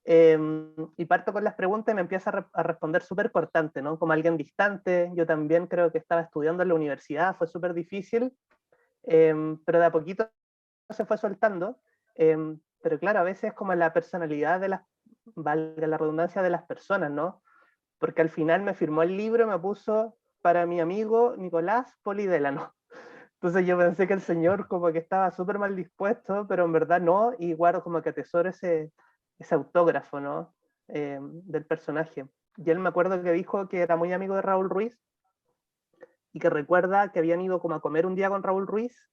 y parto con las preguntas y me empieza a responder súper cortante, ¿no? Como alguien distante. Yo también creo que estaba estudiando en la universidad, fue súper difícil, pero de a poquito se fue soltando. Pero claro, a veces como la personalidad de las, valga la redundancia, de las personas, ¿no? Porque al final me firmó el libro, me puso para mi amigo Nicolás Poli Delano. Entonces yo pensé que el señor como que estaba súper mal dispuesto, pero en verdad no, y guardo como que atesoro ese autógrafo, ¿no? Del personaje. Y él me acuerdo que dijo que era muy amigo de Raúl Ruiz, y que recuerda que habían ido como a comer un día con Raúl Ruiz,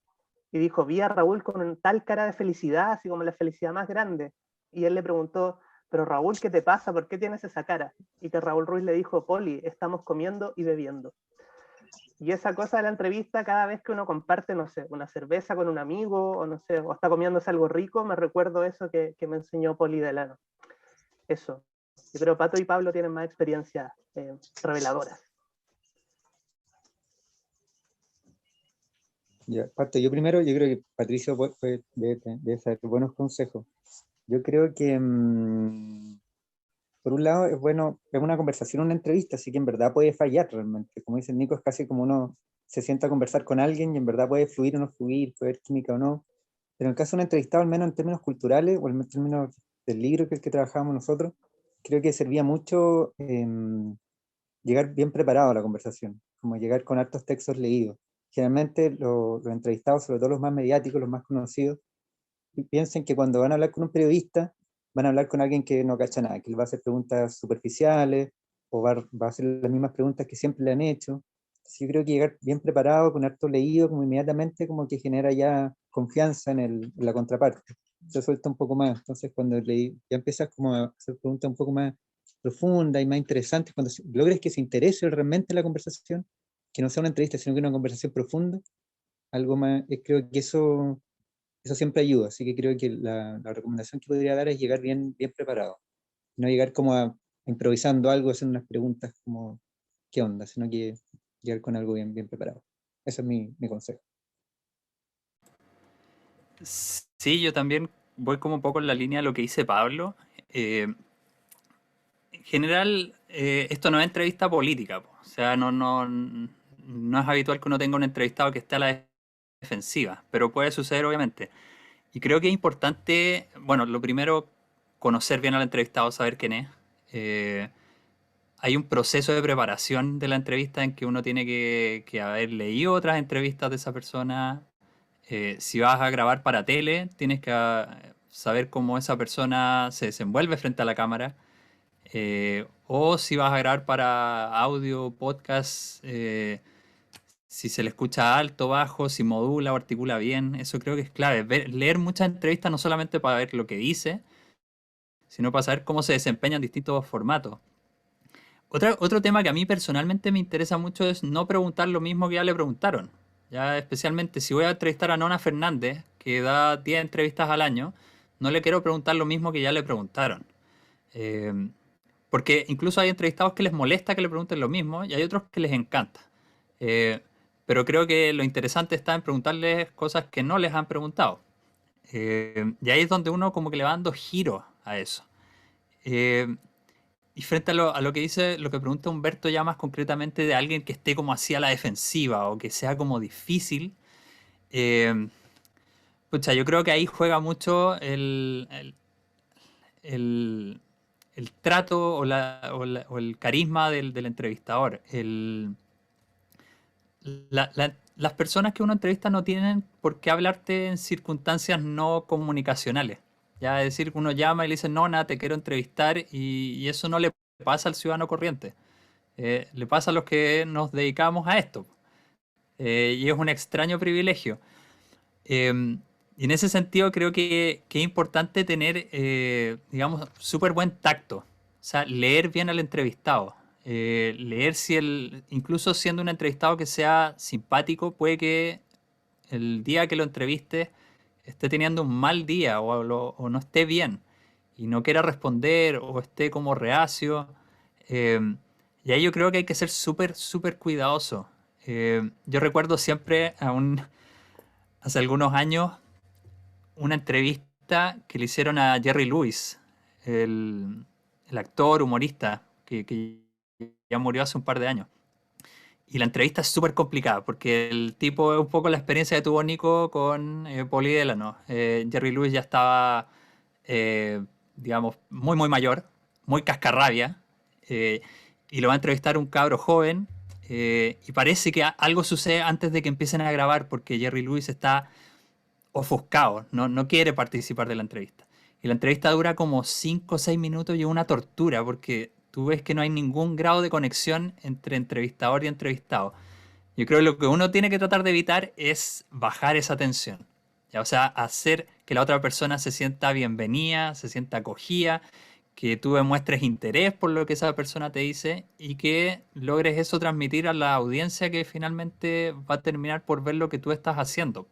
y dijo, vi a Raúl con tal cara de felicidad, así como la felicidad más grande. Y él le preguntó, pero Raúl, ¿qué te pasa? ¿Por qué tienes esa cara? Y que Raúl Ruiz le dijo, Poli, estamos comiendo y bebiendo. Y esa cosa de la entrevista, cada vez que uno comparte, no sé, una cerveza con un amigo, o no sé, o está comiéndose algo rico, me recuerdo eso que me enseñó Poli Delano. Eso. Yo creo que Pato y Pablo tienen más experiencias reveladoras. Ya, parto yo primero. Yo creo que Patricio debe saber buenos consejos. Yo creo que, por un lado, es bueno, es una conversación, una entrevista, así que en verdad puede fallar realmente. Como dice el Nico, es casi como uno se sienta a conversar con alguien y en verdad puede fluir o no fluir, puede haber química o no. Pero en el caso de un entrevistado, al menos en términos culturales o en términos del libro que es el que trabajábamos nosotros, creo que servía mucho llegar bien preparado a la conversación, como llegar con hartos textos leídos. Generalmente los entrevistados, sobre todo los más mediáticos, los más conocidos, piensen que cuando van a hablar con un periodista, van a hablar con alguien que no cacha nada, que le va a hacer preguntas superficiales o va a hacer las mismas preguntas que siempre le han hecho. Entonces, yo creo que llegar bien preparado, con harto leído, como inmediatamente como que genera ya confianza en la contraparte. Se suelta un poco más. Entonces, cuando ya empiezas como a hacer preguntas un poco más profundas y más interesantes, cuando logres que se interese realmente en la conversación, que no sea una entrevista, sino que una conversación profunda, algo más, creo que eso siempre ayuda, así que creo que la recomendación que podría dar es llegar bien preparado. No llegar como improvisando algo, haciendo unas preguntas como ¿qué onda? Sino que llegar con algo bien preparado. Ese es mi consejo. Sí, yo también voy como un poco en la línea de lo que dice Pablo. En general, esto no es entrevista política, po. O sea, no es habitual que uno tenga un entrevistado que esté a la defensiva, pero puede suceder obviamente. Y creo que es importante, bueno, lo primero, conocer bien al entrevistado, saber quién es. Eh, Hay un proceso de preparación de la entrevista en que uno tiene que haber leído otras entrevistas de esa persona. Si vas a grabar para tele, tienes que saber cómo esa persona se desenvuelve frente a la cámara. O si vas a grabar para audio, podcast, si se le escucha alto, bajo, si modula o articula bien, eso creo que es clave. Leer muchas entrevistas no solamente para ver lo que dice, sino para saber cómo se desempeña en distintos formatos. Otro tema que a mí personalmente me interesa mucho es no preguntar lo mismo que ya le preguntaron. Ya especialmente si voy a entrevistar a Nona Fernández, que da 10 entrevistas al año, no le quiero preguntar lo mismo que ya le preguntaron. Eh, Porque incluso hay entrevistados que les molesta que le pregunten lo mismo y hay otros que les encanta. Eh, pero creo que lo interesante está en preguntarles cosas que no les han preguntado. Y ahí es donde uno como que le va dando giro a eso. Eh, y frente a lo que dice, lo que pregunta Humberto ya más concretamente de alguien que esté como así a la defensiva o que sea como difícil, eh, pucha, yo creo que ahí juega mucho el- el trato o el carisma del entrevistador. las personas que uno entrevista no tienen por qué hablarte en circunstancias no comunicacionales. Ya, es decir, uno llama y le dice, no, nada, te quiero entrevistar, y eso no le pasa al ciudadano corriente. Le pasa a los que nos dedicamos a esto. Y es un extraño privilegio. Y en ese sentido creo que es importante tener, digamos, súper buen tacto. O sea, leer bien al entrevistado. Leer si incluso siendo un entrevistado que sea simpático, puede que el día que lo entreviste esté teniendo un mal día o no esté bien y no quiera responder o esté como reacio. Eh, y ahí yo creo que hay que ser súper, súper cuidadoso. Yo recuerdo siempre hace algunos años una entrevista que le hicieron a Jerry Lewis, el, el actor humorista que ya murió hace un par de años. Y la entrevista es súper complicada porque el tipo es un poco la experiencia que tuvo Nico con Poli Delano. Jerry Lewis ya estaba, eh, digamos, muy, muy mayor, muy cascarrabia, eh, y lo va a entrevistar un cabro joven, y parece que algo sucede antes de que empiecen a grabar porque Jerry Lewis está ofuscado, no quiere participar de la entrevista. Y la entrevista dura como 5 o 6 minutos y es una tortura porque tú ves que no hay ningún grado de conexión entre entrevistador y entrevistado. Yo creo que lo que uno tiene que tratar de evitar es bajar esa tensión. ¿Ya? O sea, hacer que la otra persona se sienta bienvenida, se sienta acogida, que tú demuestres interés por lo que esa persona te dice y que logres eso transmitir a la audiencia que finalmente va a terminar por ver lo que tú estás haciendo.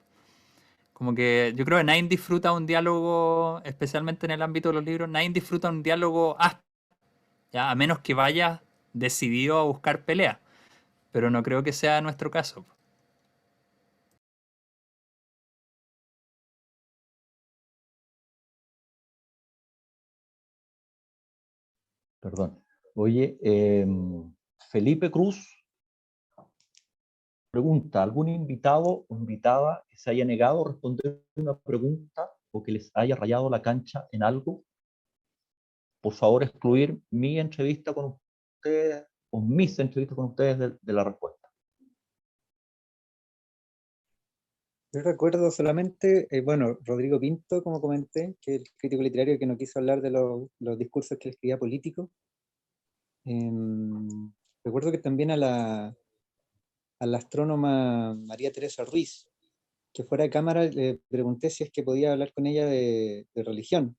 Como que yo creo que nadie disfruta un diálogo, especialmente en el ámbito de los libros, nadie disfruta un diálogo áspero, ¿ya? A menos que vayas decidido a buscar pelea. Pero no creo que sea nuestro caso. Perdón. Oye, Felipe Cruz pregunta, ¿algún invitado o invitada que se haya negado a responder una pregunta o que les haya rayado la cancha en algo? Por favor, excluir mi entrevista con ustedes o mis entrevistas con ustedes de la respuesta. Yo recuerdo solamente, bueno, Rodrigo Pinto, como comenté, que es el crítico literario que no quiso hablar de los discursos que él escribía políticos. Recuerdo que también a la astrónoma María Teresa Ruiz, que fuera de cámara le pregunté si es que podía hablar con ella de religión,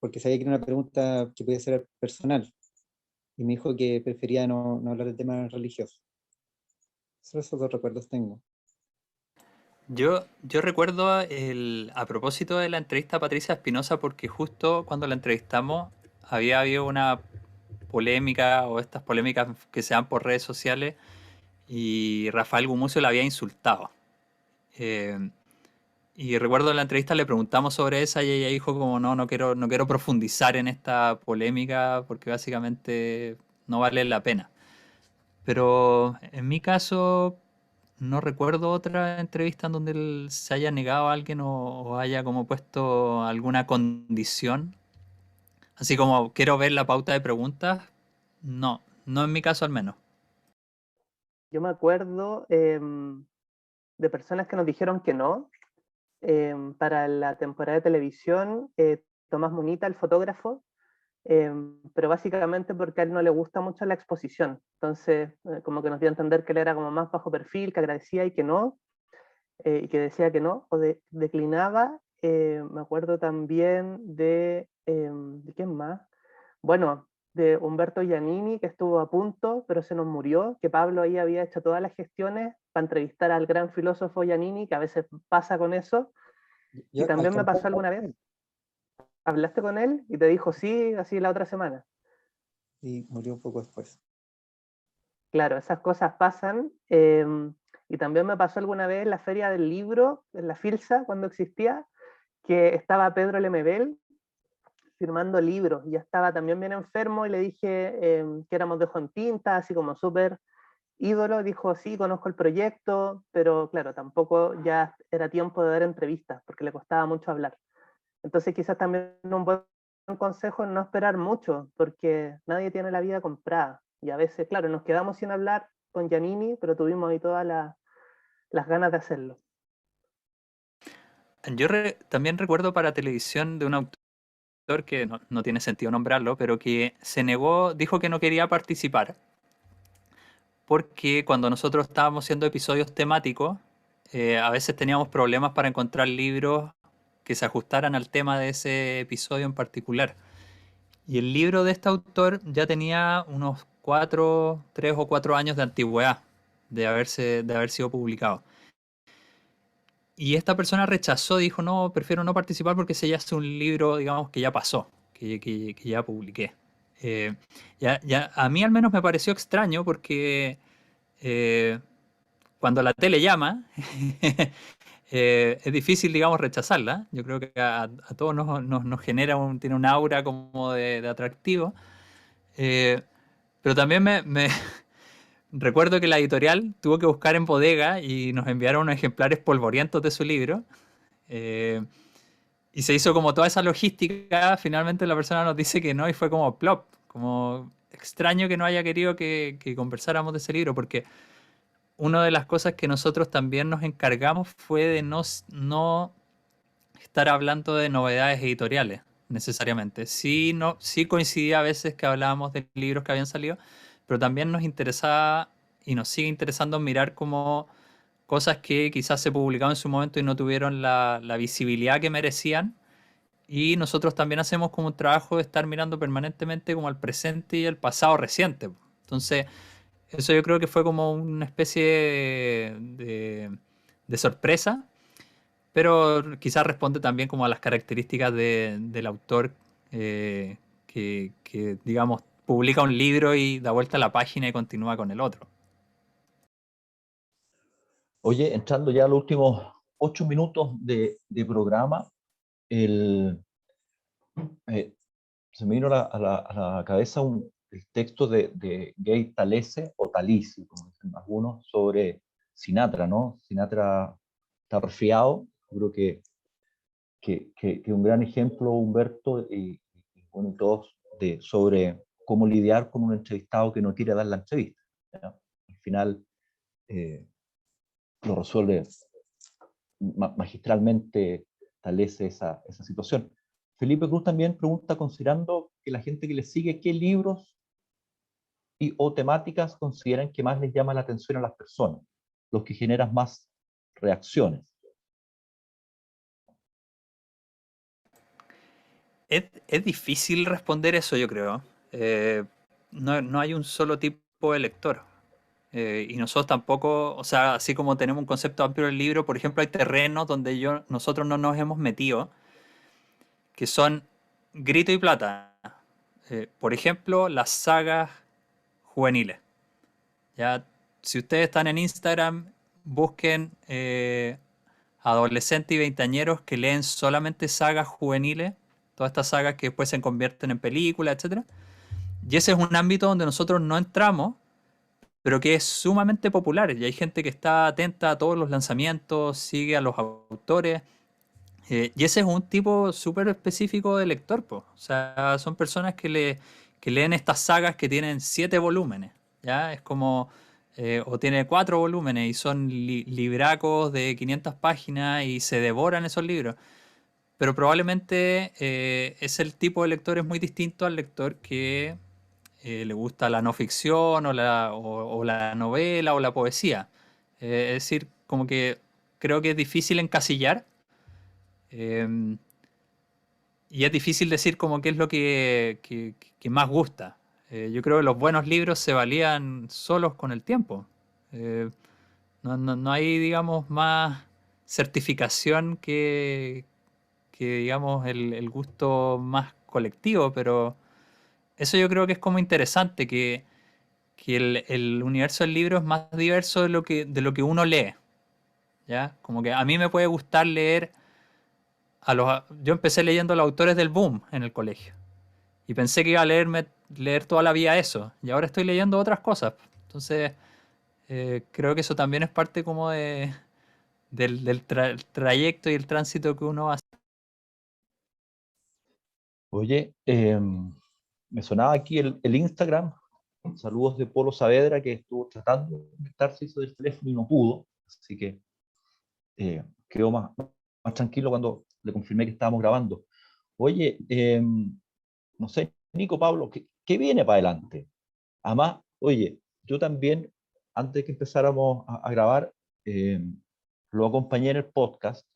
porque sabía que era una pregunta que podía ser personal, y me dijo que prefería no hablar de temas religiosos. Solo esos dos recuerdos tengo. Yo recuerdo a propósito de la entrevista a Patricia Espinosa, porque justo cuando la entrevistamos había habido una polémica o estas polémicas que se dan por redes sociales y Rafael Gumucio la había insultado. Eh, y recuerdo en la entrevista le preguntamos sobre esa y ella dijo como no quiero profundizar en esta polémica porque básicamente no vale la pena. Pero en mi caso no recuerdo otra entrevista en donde él se haya negado a alguien o haya como puesto alguna condición. Así como quiero ver la pauta de preguntas. No en mi caso al menos. Yo me acuerdo de personas que nos dijeron que no. Para la temporada de televisión, Tomás Munita, el fotógrafo, pero básicamente porque a él no le gusta mucho la exposición. Entonces, como que nos dio a entender que él era como más bajo perfil, que agradecía y que no, y que decía que no, o declinaba. Me acuerdo también ¿de quién más? Bueno, de Humberto Giannini, que estuvo a punto, pero se nos murió, que Pablo ahí había hecho todas las gestiones para entrevistar al gran filósofo Giannini, que a veces pasa con eso. Y Yo también me pasó alcancé, alguna vez, hablaste con él y te dijo sí, así la otra semana. y murió un poco después. Claro, esas cosas pasan. Y también me pasó alguna vez en la Feria del Libro, en la Filsa, cuando existía, que estaba Pedro Lemebel firmando libros. Y ya estaba también bien enfermo y le dije que éramos de Ojo en Tinta, así como súper ídolo. Dijo, sí, conozco el proyecto, pero claro, tampoco ya era tiempo de dar entrevistas, porque le costaba mucho hablar. Entonces quizás también un buen consejo es no esperar mucho, porque nadie tiene la vida comprada. Y a veces, claro, nos quedamos sin hablar con Giannini, pero tuvimos ahí toda las ganas de hacerlo. Yo también recuerdo para televisión de un autor que no tiene sentido nombrarlo, pero que se negó, dijo que no quería participar, porque cuando nosotros estábamos haciendo episodios temáticos, a veces teníamos problemas para encontrar libros que se ajustaran al tema de ese episodio en particular. Y el libro de este autor ya tenía unos 3 o 4 años de antigüedad de haber sido publicado. Y esta persona rechazó, dijo, no, prefiero no participar porque ese ya es un libro, digamos, que ya pasó, que ya publiqué. A mí al menos me pareció extraño porque cuando la tele llama, es difícil, digamos, rechazarla. Yo creo que a todos nos genera tiene un aura como de atractivo. Pero también recuerdo que la editorial tuvo que buscar en bodega y nos enviaron unos ejemplares polvorientos de su libro. Y se hizo como toda esa logística. Finalmente la persona nos dice que no y fue como plop. Como extraño que no haya querido que conversáramos de ese libro, porque una de las cosas que nosotros también nos encargamos fue de no estar hablando de novedades editoriales necesariamente. Sí, sí coincidía a veces que hablábamos de libros que habían salido, pero también nos interesaba y nos sigue interesando mirar como cosas que quizás se publicaron en su momento y no tuvieron la visibilidad que merecían. Y nosotros también hacemos como un trabajo de estar mirando permanentemente como al presente y el pasado reciente. Entonces, eso yo creo que fue como una especie de sorpresa, pero quizás responde también como a las características del autor digamos, publica un libro y da vuelta a la página y continúa con el otro. Oye, entrando ya a los últimos 8 minutos de programa, el, se me vino a la cabeza el texto de Gay Talese, o Talisi, como dicen algunos, sobre Sinatra, ¿no? Sinatra está resfriado, creo que un gran ejemplo, Humberto, bueno, y todos, sobre cómo lidiar con un entrevistado que no quiere dar la entrevista, ¿ya? Al final lo resuelve magistralmente Talese esa situación. Felipe Cruz también pregunta, considerando que la gente que le sigue, ¿qué libros o temáticas consideran que más les llama la atención a las personas? Los que generan más reacciones. Es difícil responder eso, yo creo. No hay un solo tipo de lector. Y nosotros tampoco, o sea, así como tenemos un concepto amplio del libro, por ejemplo, hay terrenos donde nosotros no nos hemos metido, que son Grito y Plata. Por ejemplo, las sagas juveniles. Ya, si ustedes están en Instagram, busquen adolescentes y veinteañeros que leen solamente sagas juveniles, todas estas sagas que después se convierten en películas, etcétera. Y ese es un ámbito donde nosotros no entramos, pero que es sumamente popular. Y hay gente que está atenta a todos los lanzamientos, sigue a los autores. Y ese es un tipo súper específico de lector, po. O sea, son personas que leen estas sagas que tienen 7 volúmenes. ¿Ya? Es como, o tiene 4 volúmenes y son libracos de 500 páginas y se devoran esos libros. Pero probablemente es el tipo de lector es muy distinto al lector que le gusta la no ficción o la novela o la poesía. Es decir, como que creo que es difícil encasillar eh, y es difícil decir como qué es lo que más gusta. Yo creo que los buenos libros se valían solos con el tiempo. Eh, no hay, digamos, más certificación que digamos, el gusto más colectivo, pero eso yo creo que es como interesante, que el universo del libro es más diverso de lo que uno lee, ¿ya? Como que a mí me puede gustar leer yo empecé leyendo a los autores del boom en el colegio y pensé que iba a leer toda la vida eso y ahora estoy leyendo otras cosas. Entonces, creo que eso también es parte como del trayecto y el tránsito que uno hace. Oye, me sonaba aquí el Instagram. Saludos de Polo Saavedra, que estuvo tratando de conectarse, hizo del teléfono y no pudo. Así que quedó más tranquilo cuando le confirmé que estábamos grabando. Oye, no sé, Nico, Pablo, ¿qué viene para adelante? Además, oye, yo también, antes de que empezáramos a grabar, lo acompañé en el podcast,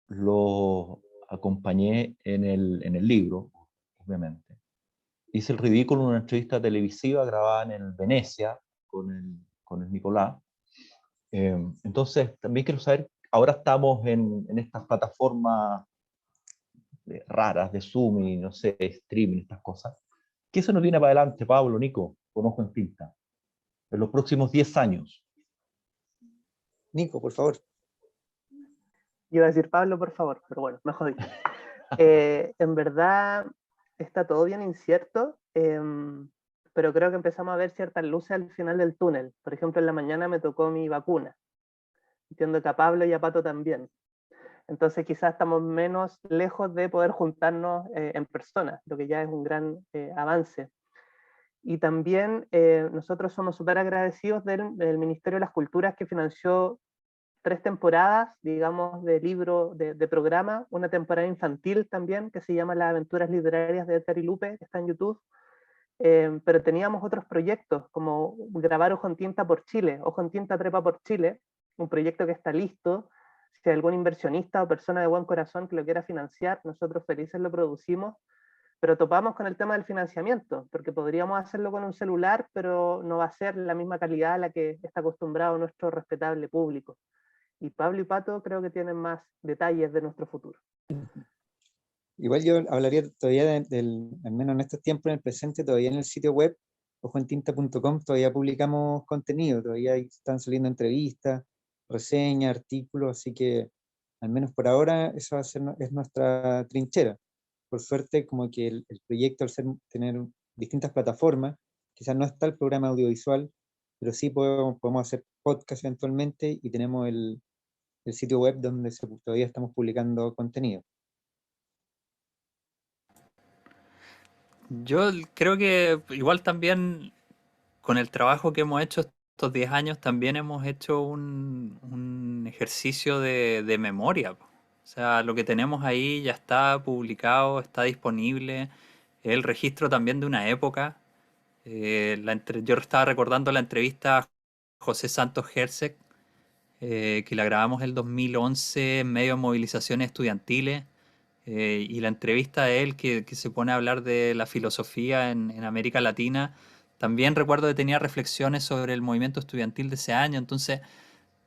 lo acompañé en el libro, obviamente. Hice el ridículo en una entrevista televisiva grabada en el Venecia con el Nicolás. Entonces, también quiero saber, ahora estamos en estas plataformas raras de Zoom y no sé, streaming, estas cosas. ¿Qué se nos viene para adelante, Pablo, Nico, con ojo en tinta, en los próximos 10 años? Nico, por favor. Yo iba a decir Pablo, por favor, pero bueno, me jodí. En verdad está todo bien incierto, pero creo que empezamos a ver ciertas luces al final del túnel. Por ejemplo, en la mañana me tocó mi vacuna. Entiendo que a Pablo y a Pato también. Entonces quizás estamos menos lejos de poder juntarnos en persona, lo que ya es un gran avance. Y también nosotros somos súper agradecidos del Ministerio de las Culturas, que financió 3 temporadas, digamos, de libro, de programa, una temporada infantil también, que se llama Las Aventuras Literarias de Edgar y Lupe, que está en YouTube. Pero teníamos otros proyectos, como grabar Ojo en Tinta por Chile, Ojo en Tinta Trepa por Chile, un proyecto que está listo. Si hay algún inversionista o persona de buen corazón que lo quiera financiar, nosotros felices lo producimos, pero topamos con el tema del financiamiento, porque podríamos hacerlo con un celular, pero no va a ser la misma calidad a la que está acostumbrado nuestro respetable público. Y Pablo y Pato creo que tienen más detalles de nuestro futuro. Igual yo hablaría todavía al menos en estos tiempos, en el presente, todavía en el sitio web, ojoentinta.com, todavía publicamos contenido, todavía están saliendo entrevistas, reseñas, artículos, así que al menos por ahora eso va a ser, es nuestra trinchera. Por suerte, como que el proyecto, tener distintas plataformas, quizás no está el programa audiovisual, pero sí podemos hacer podcast eventualmente, y tenemos el sitio web donde todavía estamos publicando contenido. Yo creo que igual también con el trabajo que hemos hecho estos 10 años también hemos hecho un ejercicio de memoria, po. O sea, lo que tenemos ahí ya está publicado, está disponible, es el registro también de una época. Yo estaba recordando la entrevista a José Santos Herzeg, que la grabamos el 2011 en medio de movilizaciones estudiantiles, y la entrevista de él que se pone a hablar de la filosofía en América Latina. También recuerdo que tenía reflexiones sobre el movimiento estudiantil de ese año. Entonces,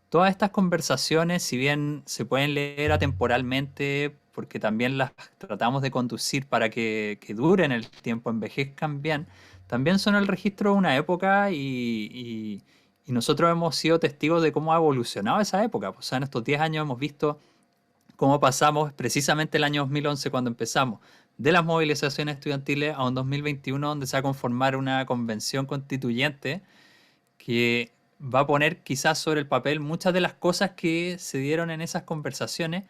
todas estas conversaciones, si bien se pueden leer atemporalmente, porque también las tratamos de conducir para que duren el tiempo, envejezcan bien, también son el registro de una época, y nosotros hemos sido testigos de cómo ha evolucionado esa época. O sea, en estos 10 años hemos visto cómo pasamos precisamente el año 2011, cuando empezamos, de las movilizaciones estudiantiles a un 2021 donde se va a conformar una convención constituyente que va a poner quizás sobre el papel muchas de las cosas que se dieron en esas conversaciones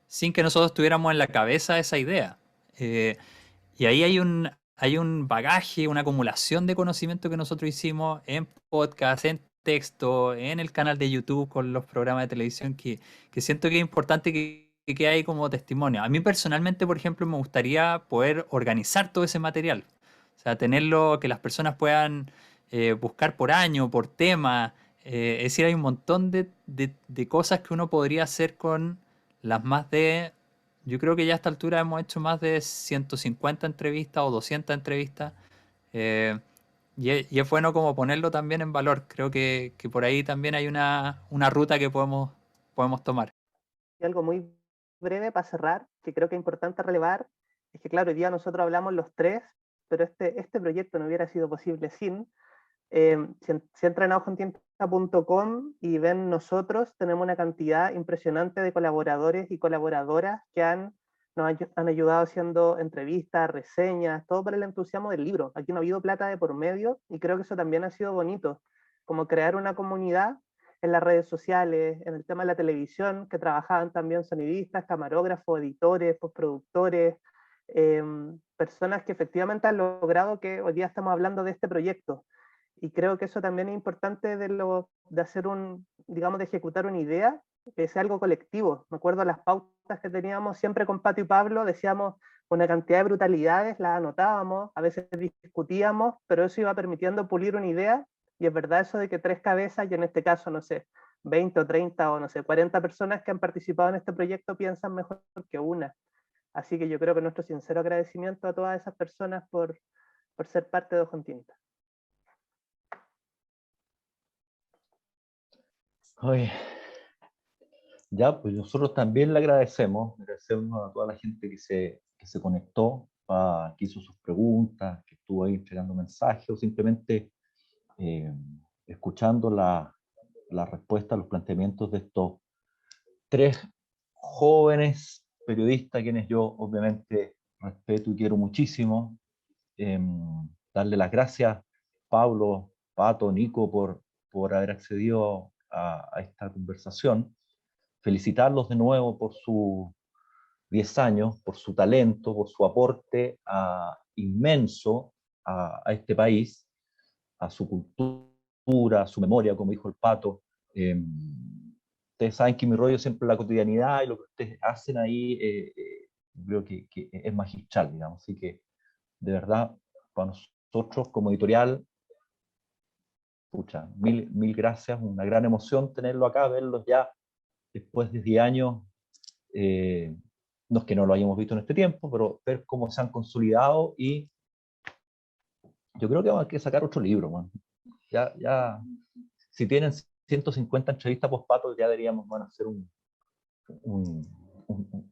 sin que nosotros tuviéramos en la cabeza esa idea. Y ahí hay un bagaje, una acumulación de conocimiento que nosotros hicimos en podcast, en texto, en el canal de YouTube con los programas de televisión, que siento que es importante que quede ahí como testimonio. A mí personalmente, por ejemplo, me gustaría poder organizar todo ese material. O sea, tenerlo, que las personas puedan buscar por año, por tema. Es decir, hay un montón de cosas que uno podría hacer con las más de... Yo creo que ya a esta altura hemos hecho más de 150 entrevistas o 200 entrevistas. eh, y es bueno como ponerlo también en valor. Creo que por ahí también hay una ruta que podemos tomar. Y algo muy breve para cerrar, que creo que es importante relevar, es que claro, hoy día nosotros hablamos los tres, pero este proyecto no hubiera sido posible sin. Si entran a ojoentinta.com y ven nosotros, tenemos una cantidad impresionante de colaboradores y colaboradoras que nos han ayudado haciendo entrevistas, reseñas, todo por el entusiasmo del libro. Aquí no ha habido plata de por medio, y creo que eso también ha sido bonito, como crear una comunidad en las redes sociales, en el tema de la televisión, que trabajaban también sonidistas, camarógrafos, editores, postproductores, personas que efectivamente han logrado que hoy día estamos hablando de este proyecto. y creo que eso también es importante de hacer digamos, de ejecutar una idea, que sea algo colectivo. Me acuerdo las pautas que teníamos siempre con Pato y Pablo, decíamos una cantidad de brutalidades, las anotábamos, a veces discutíamos, pero eso iba permitiendo pulir una idea, y es verdad eso de que 3 cabezas, y en este caso, no sé, 20 o 30 o no sé, 40 personas que han participado en este proyecto piensan mejor que una. Así que yo creo que nuestro sincero agradecimiento a todas esas personas por ser parte de Ojo en Tinta. Oye, ya, pues nosotros también le agradecemos a toda la gente que se conectó, que hizo sus preguntas, que estuvo ahí entregando mensajes, o simplemente escuchando la respuesta a los planteamientos de estos 3 jóvenes periodistas, quienes yo obviamente respeto y quiero muchísimo. Darle las gracias, Pablo, Pato, Nico, por haber accedido a esta conversación. Felicitarlos de nuevo por sus 10 años, por su talento, por su aporte inmenso a este país, a su cultura, a su memoria, como dijo el Pato. Ustedes saben que mi rollo siempre es la cotidianidad, y lo que ustedes hacen ahí creo que es magistral, digamos. Así que, de verdad, para nosotros como editorial, pucha, mil gracias, una gran emoción tenerlo acá, verlos ya después de 10 años. No es que no lo hayamos visto en este tiempo, pero ver cómo se han consolidado, y yo creo que vamos a que sacar otro libro, man. Ya, si tienen 150 entrevistas post-Pato, ya deberíamos hacer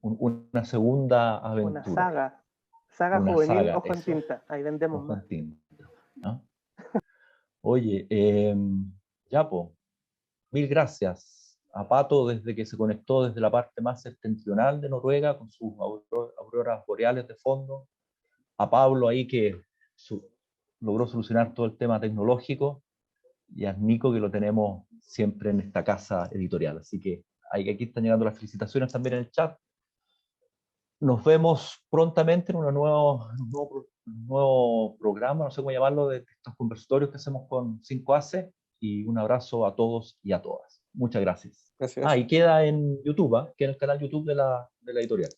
una segunda aventura. Una saga Una juvenil, saga, Ojo en eso. Tinta, ahí vendemos Ojo más. en Tinta, ¿no? Oye, ya, po, mil gracias a Pato, desde que se conectó desde la parte más septentrional de Noruega, con sus auroras boreales de fondo. A Pablo ahí, que logró solucionar todo el tema tecnológico, y a Nico, que lo tenemos siempre en esta casa editorial. Así que aquí están llegando las felicitaciones también en el chat. Nos vemos prontamente en un nuevo programa, no sé cómo llamarlo, de estos conversatorios que hacemos con 5AC, y un abrazo a todos y a todas. Muchas gracias. Gracias. Y queda en YouTube, queda en el canal YouTube de la editorial.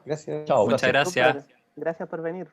Gracias. Chao, Muchas gracias. gracias. Súper. Gracias por venir.